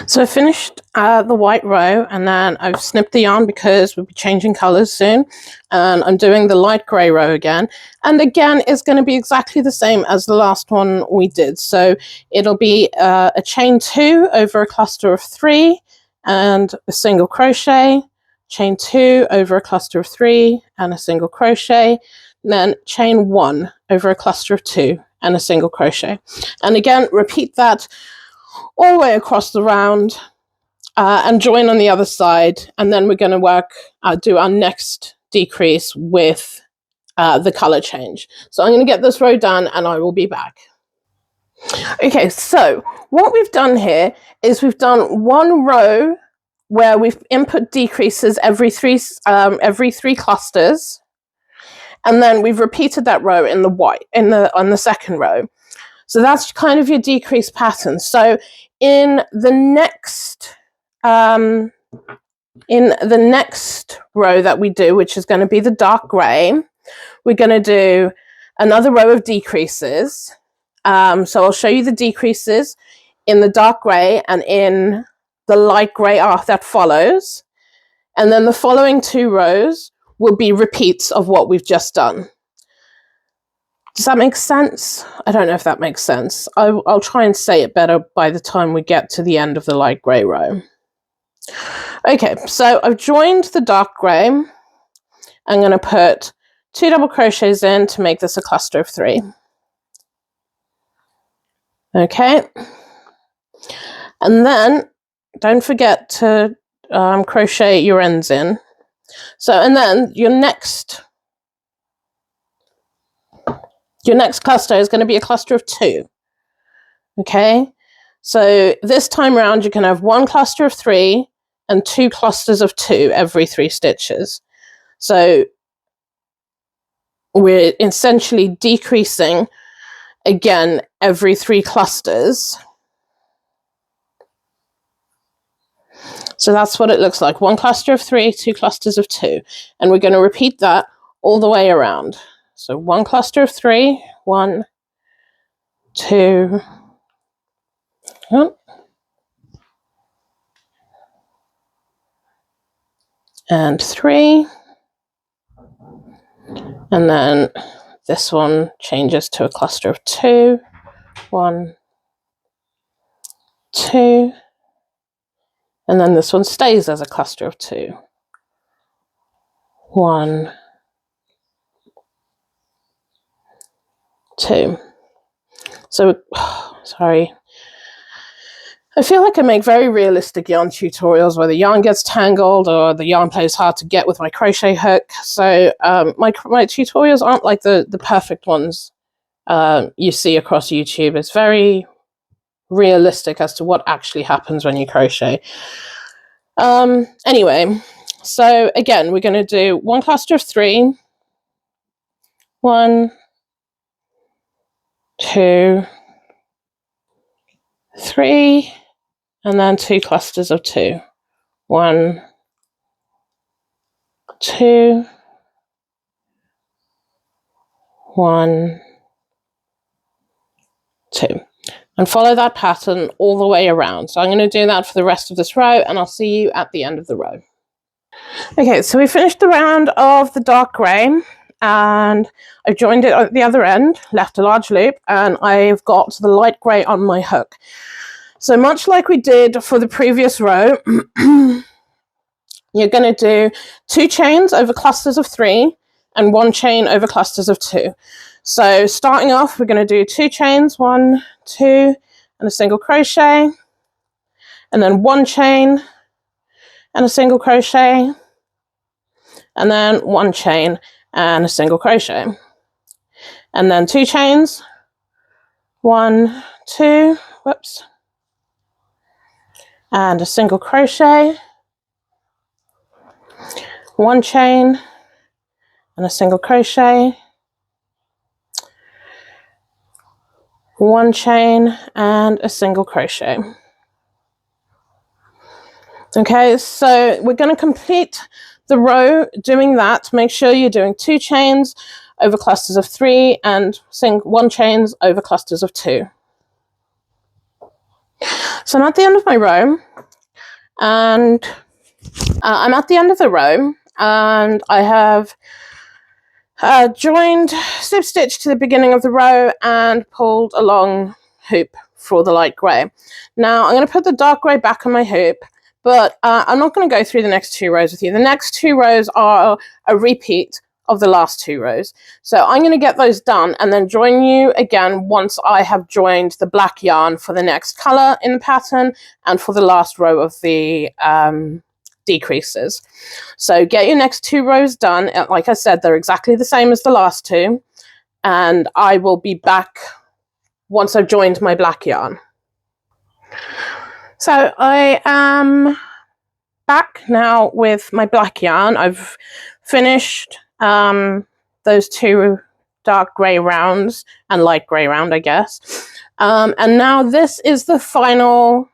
So I finished the white row, and then I've snipped the yarn because we'll be changing colors soon, and I'm doing the light gray row again. And again, it's going to be exactly the same as the last one we did. So it'll be a chain 2 over a cluster of 3 and a single crochet, chain 2 over a cluster of 3 and a single crochet, and then chain 1 over a cluster of 2 and a single crochet. And again, repeat that all the way across the round, and join on the other side, and then we're going to do our next decrease with the color change. So I'm going to get this row done and I will be back. Okay, so what we've done here is we've done one row where we've input decreases every three clusters, and then we've repeated that row in the white on the second row. So that's kind of your decrease pattern. So in the next row that we do, which is going to be the dark gray, we're going to do another row of decreases. So I'll show you the decreases in the dark gray and in the light gray that follows. And then the following 2 rows will be repeats of what we've just done. Does that make sense? I don't know if that makes sense. I'll try and say it better by the time we get to the end of the light grey row. Okay, so I've joined the dark grey. I'm going to put 2 double crochets in to make this a cluster of 3. Okay. And then don't forget to crochet your ends in. So, and then your next cluster is going to be a cluster of 2. Okay, so this time around you can have 1 cluster of 3 and 2 clusters of 2 every 3 stitches. So we're essentially decreasing again every 3 clusters. So that's what it looks like: 1 cluster of 3, 2 clusters of 2, and we're going to repeat that all the way around. So 1 cluster of 3, 1, 2, and 3, and then this one changes to a cluster of 2, 1, 2, and then this one stays as a cluster of 2, 1, 2. So, sorry. I feel like I make very realistic yarn tutorials where the yarn gets tangled or the yarn plays hard to get with my crochet hook. So my tutorials aren't like the perfect ones you see across YouTube. It's very realistic as to what actually happens when you crochet. Anyway, so again, we're going to do 1 cluster of 3, 1, 2, 3, and then 2 clusters of 2, 1, 2, 1, 2, and follow that pattern all the way around. So I'm going to do that for the rest of this row, and I'll see you at the end of the row. Okay, so we finished the round of the dark grey, and I've joined it at the other end, left a large loop, and I've got the light grey on my hook. So much like we did for the previous row, you're going to do 2 chains over clusters of 3 and 1 chain over clusters of 2. So starting off, we're going to do 2 chains, 1, 2, and a single crochet, and then 1 chain and a single crochet, and then 1 chain and a single crochet, and then 2 chains, 1, 2, whoops, and a single crochet, 1 chain and a single crochet, 1 chain and a single crochet. Okay, so we're going to complete the row doing that, make sure you're doing 2 chains over clusters of 3 and 1 chains over clusters of 2. So I'm at the end of my row, and I'm at the end of the row, and I have joined slip stitch to the beginning of the row and pulled a long hoop for the light grey. Now I'm going to put the dark grey back on my hoop, but I'm not going to go through the next 2 rows with you. The next 2 rows are a repeat of the last 2 rows. So I'm going to get those done and then join you again once I have joined the black yarn for the next colour in the pattern and for the last row of the decreases. So get your next 2 rows done. Like I said, they're exactly the same as the last 2, and I will be back once I've joined my black yarn. So I am back now with my black yarn. I've finished those 2 dark grey rounds and light grey round, I guess. And now this is the final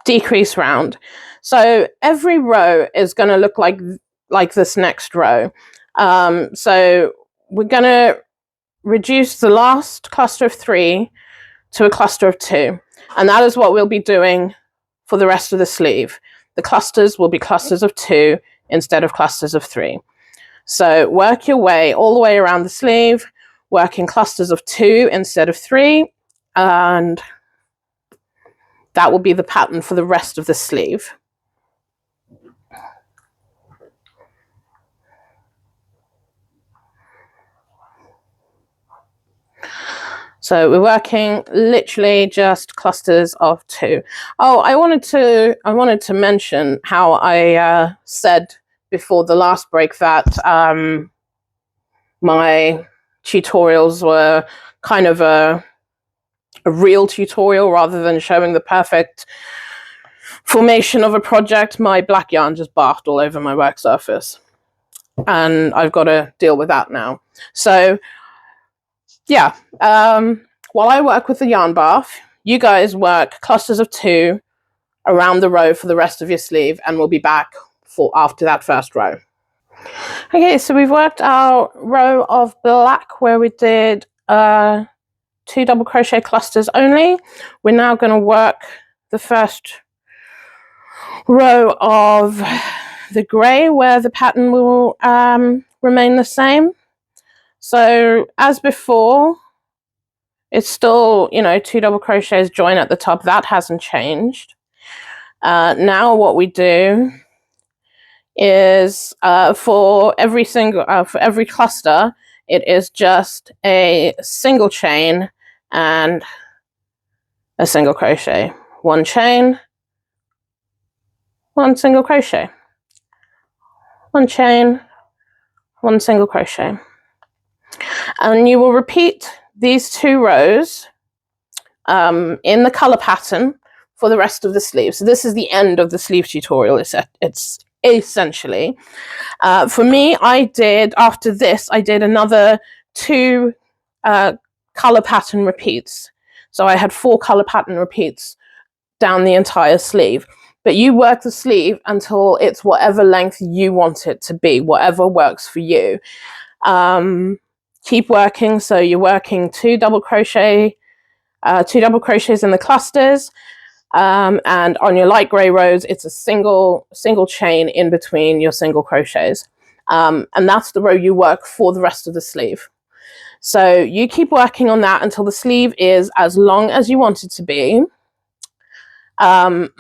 decrease round. So every row is going to look like this next row. So we're going to reduce the last cluster of 3 to a cluster of 2. And that is what we'll be doing for the rest of the sleeve. The clusters will be clusters of 2 instead of clusters of 3. So work your way all the way around the sleeve, work in clusters of 2 instead of 3, and that will be the pattern for the rest of the sleeve. So we're working literally just clusters of 2. Oh, I wanted to mention how I said before the last break that my tutorials were kind of a real tutorial rather than showing the perfect formation of a project. My black yarn just barfed all over my work surface, and I've got to deal with that now. So yeah, while I work with the yarn barf, you guys work clusters of 2 around the row for the rest of your sleeve, and we'll be back for after that first row. Okay, so we've worked our row of black where we did 2 double crochet clusters only. We're now going to work the first row of the grey where the pattern will remain the same. So as before, it's still, 2 double crochets join at the top. That hasn't changed. Now what we do is for every cluster, it is just a single chain and a single crochet. 1 chain, 1 single crochet, 1 chain, 1 single crochet. And you will repeat these 2 rows in the color pattern for the rest of the sleeve. So this is the end of the sleeve tutorial. It's essentially. For me, after this, I did another 2 color pattern repeats. So I had 4 color pattern repeats down the entire sleeve. But you work the sleeve until it's whatever length you want it to be, whatever works for you. Keep working. So you're working 2 double crochets in the clusters, and on your light grey rows, it's a single chain in between your single crochets, and that's the row you work for the rest of the sleeve. So you keep working on that until the sleeve is as long as you want it to be. And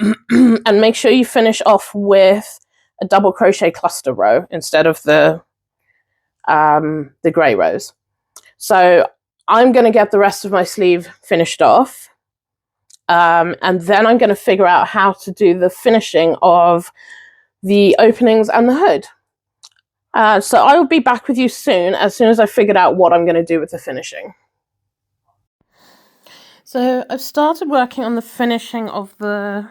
make sure you finish off with a double crochet cluster row instead of the grey rows. So I'm going to get the rest of my sleeve finished off, and then I'm going to figure out how to do the finishing of the openings and the hood. So I will be back with you soon as I figured out what I'm going to do with the finishing. So I've started working on the finishing of the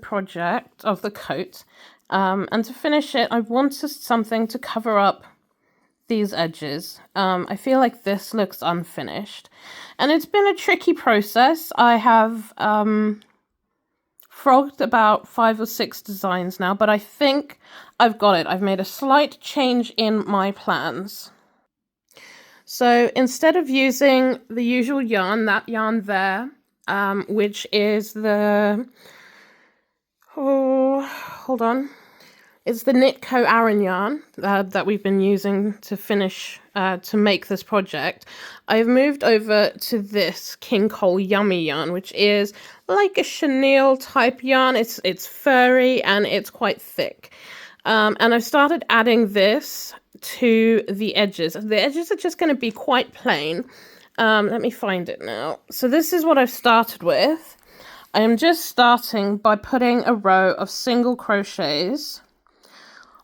project, of the coat, and to finish it I wanted something to cover up these edges. I feel like this looks unfinished, and it's been a tricky process. I have frogged about 5 or 6 designs now, but I think I've got it. I've made a slight change in my plans. So instead of using the usual yarn, that yarn there, which is the, hold on, it's the Knitco Aran yarn that we've been using to finish, to make this project. I've moved over to this King Cole Yummy yarn, which is like a chenille type yarn. It's furry and it's quite thick. And I've started adding this to the edges. The edges are just going to be quite plain. Let me find it now. So this is what I've started with. I am just starting by putting a row of single crochets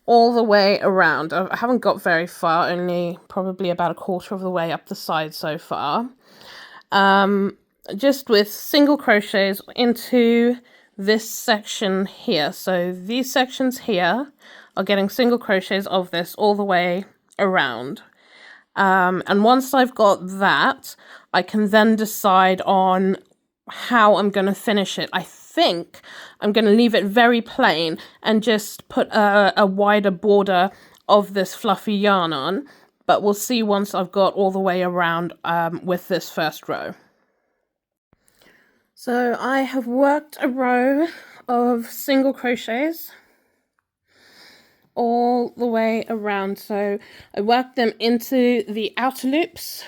all the way around. I haven't got very far, only probably about a quarter of the way up the side so far. Just with single crochets into this section here. So these sections here are getting single crochets of this all the way around. And once I've got that, I can then decide on how I'm going to finish it. I think I'm going to leave it very plain and just put a wider border of this fluffy yarn on, but we'll see once I've got all the way around with this first row. So I have worked a row of single crochets all the way around. So I worked them into the outer loops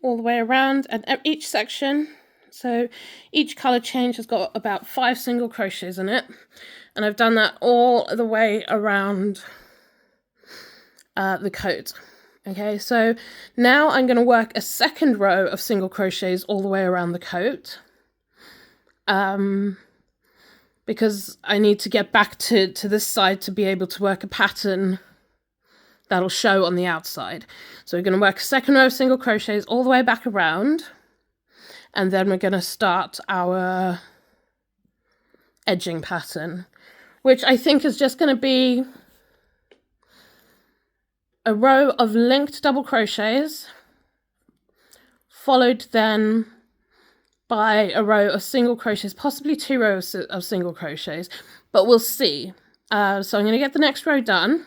all the way around and each section. So each color change has got about 5 single crochets in it, and I've done that all the way around the coat. Okay, so now I'm going to work a second row of single crochets all the way around the coat, because I need to get back to this side to be able to work a pattern that'll show on the outside. So we're going to work a second row of single crochets all the way back around, and then we're going to start our edging pattern, which I think is just going to be a row of linked double crochets, followed then by a row of single crochets, possibly 2 rows of single crochets, but we'll see. So I'm going to get the next row done,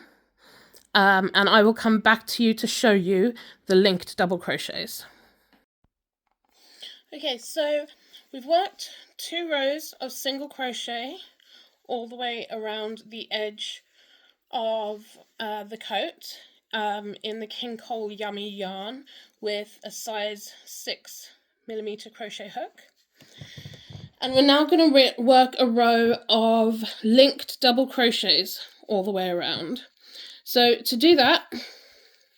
and I will come back to you to show you the linked double crochets. Okay, so we've worked 2 rows of single crochet all the way around the edge of the coat in the King Cole Yummy yarn with a size 6mm crochet hook. And we're now going to work a row of linked double crochets all the way around. So to do that,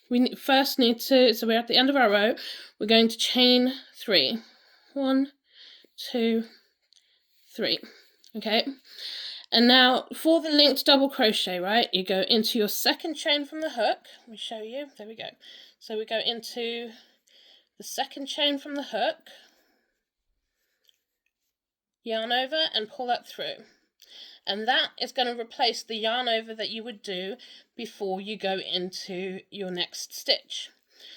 we first need to, so we're at the end of our row, we're going to chain 3. 1, 2, 3. Okay, and now for the linked double crochet, right, you go into your second chain from the hook. Let me show you. There we go. So we go into the second chain from the hook, yarn over and pull that through, and that is going to replace the yarn over that you would do before you go into your next stitch.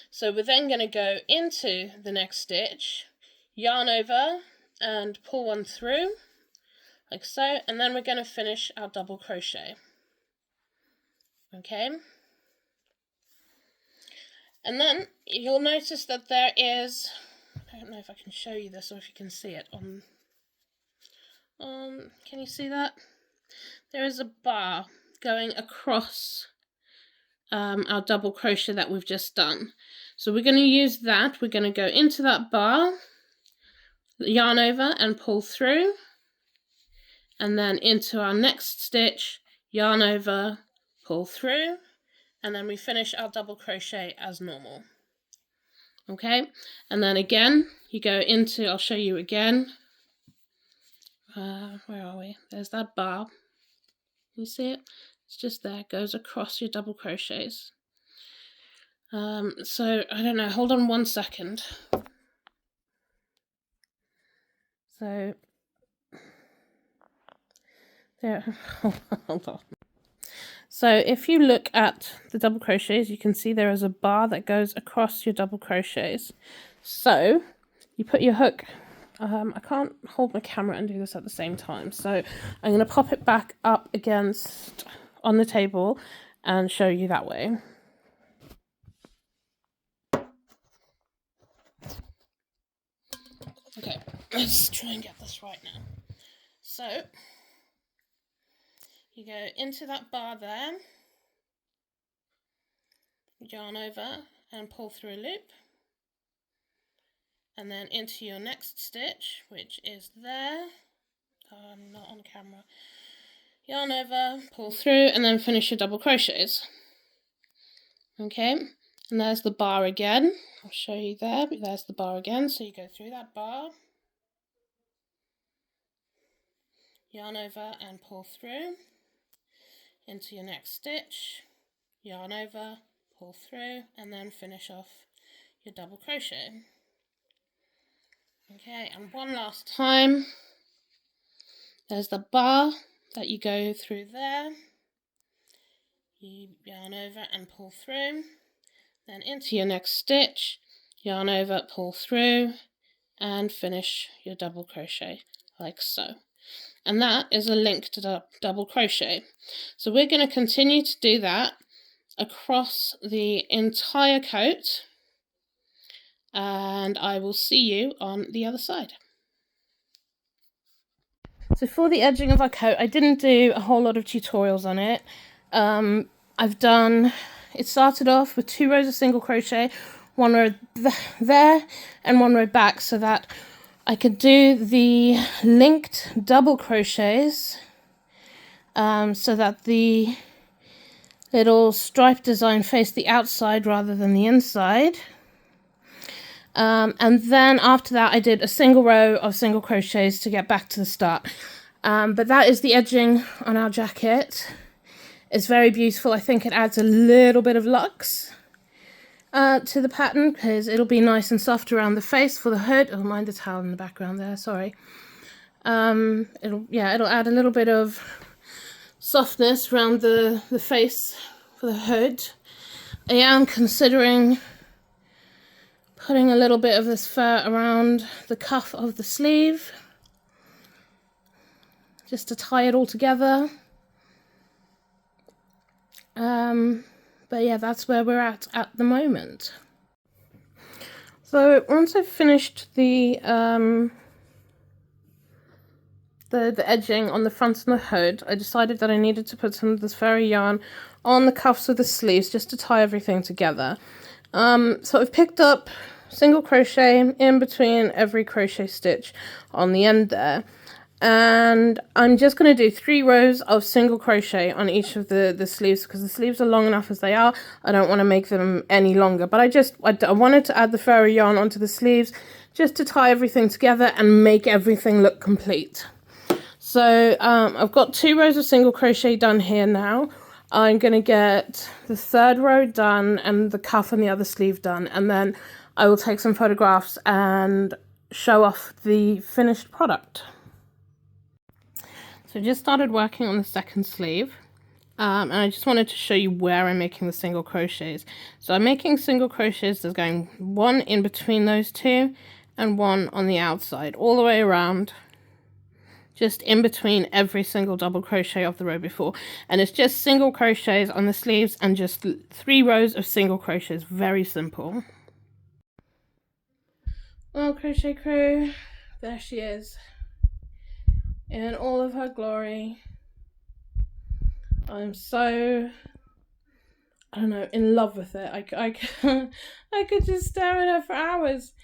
So we're then going to go into the next stitch, yarn over and pull one through like so, and then we're going to finish our double crochet. Okay, and then you'll notice that there is, I don't know if I can show you this or if you can see it on can you see that? There is a bar going across our double crochet that we've just done. So we're going to use that. We're going to go into that bar, yarn over and pull through, and then into our next stitch, yarn over, pull through, and then we finish our double crochet as normal. Okay, and then again you go into, I'll show you again, where are we? There's that bar, you see it? It's just there, it goes across your double crochets. So I don't know, hold on 1 second. So there, hold on. So if you look at the double crochets, you can see there is a bar that goes across your double crochets. So you put your hook I can't hold my camera and do this at the same time, so I'm going to pop it back up against on the table and show you that way. Okay, let's try and get this right now. So you go into that bar there, yarn over and pull through a loop, and then into your next stitch, which is there. Not on camera. Yarn over, pull through, and then finish your double crochets. Okay, and there's the bar again. I'll show you there, but there's the bar again. So you go through that bar, yarn over and pull through into your next stitch, yarn over, pull through, and then finish off your double crochet. Okay, and one last time. There's the bar that you go through there. You yarn over and pull through, then into your next stitch, yarn over, pull through, and finish your double crochet like so. And that is a link to the double crochet. So we're going to continue to do that across the entire coat, and I will see you on the other side. So for the edging of our coat, I didn't do a whole lot of tutorials on it. It started off with 2 rows of single crochet, 1 row there and 1 row back, so that I could do the linked double crochets, so that the little stripe design faced the outside rather than the inside. And then after that I did a single row of single crochets to get back to the start. But that is the edging on our jacket. It's very beautiful. I think it adds a little bit of luxe to the pattern, because it'll be nice and soft around the face for the hood. Oh, mind the towel in the background there, sorry. It'll add a little bit of softness around the face for the hood. I am considering putting a little bit of this fur around the cuff of the sleeve, just to tie it all together. But yeah, that's where we're at the moment. So once I've finished the edging on the front and the hood, I decided that I needed to put some of this furry yarn on the cuffs of the sleeves just to tie everything together. So I've picked up single crochet in between every crochet stitch on the end there, and I'm just going to do 3 rows of single crochet on each of the sleeves, because the sleeves are long enough as they are. I don't want to make them any longer, but I wanted to add the furry yarn onto the sleeves just to tie everything together and make everything look complete. So I've got 2 rows of single crochet done here now. I'm going to get the 3rd row done and the cuff and the other sleeve done, and then I will take some photographs and show off the finished product. So I just started working on the 2nd sleeve, and I just wanted to show you where I'm making the single crochets. So I'm making single crochets, there's going 1 in between those 2 and 1 on the outside, all the way around, just in between every single double crochet of the row before. And it's just single crochets on the sleeves and just 3 rows of single crochets, very simple. Well, crochet crew, there she is in all of her glory. I'm so, I don't know, in love with it. I could just stare at her for hours.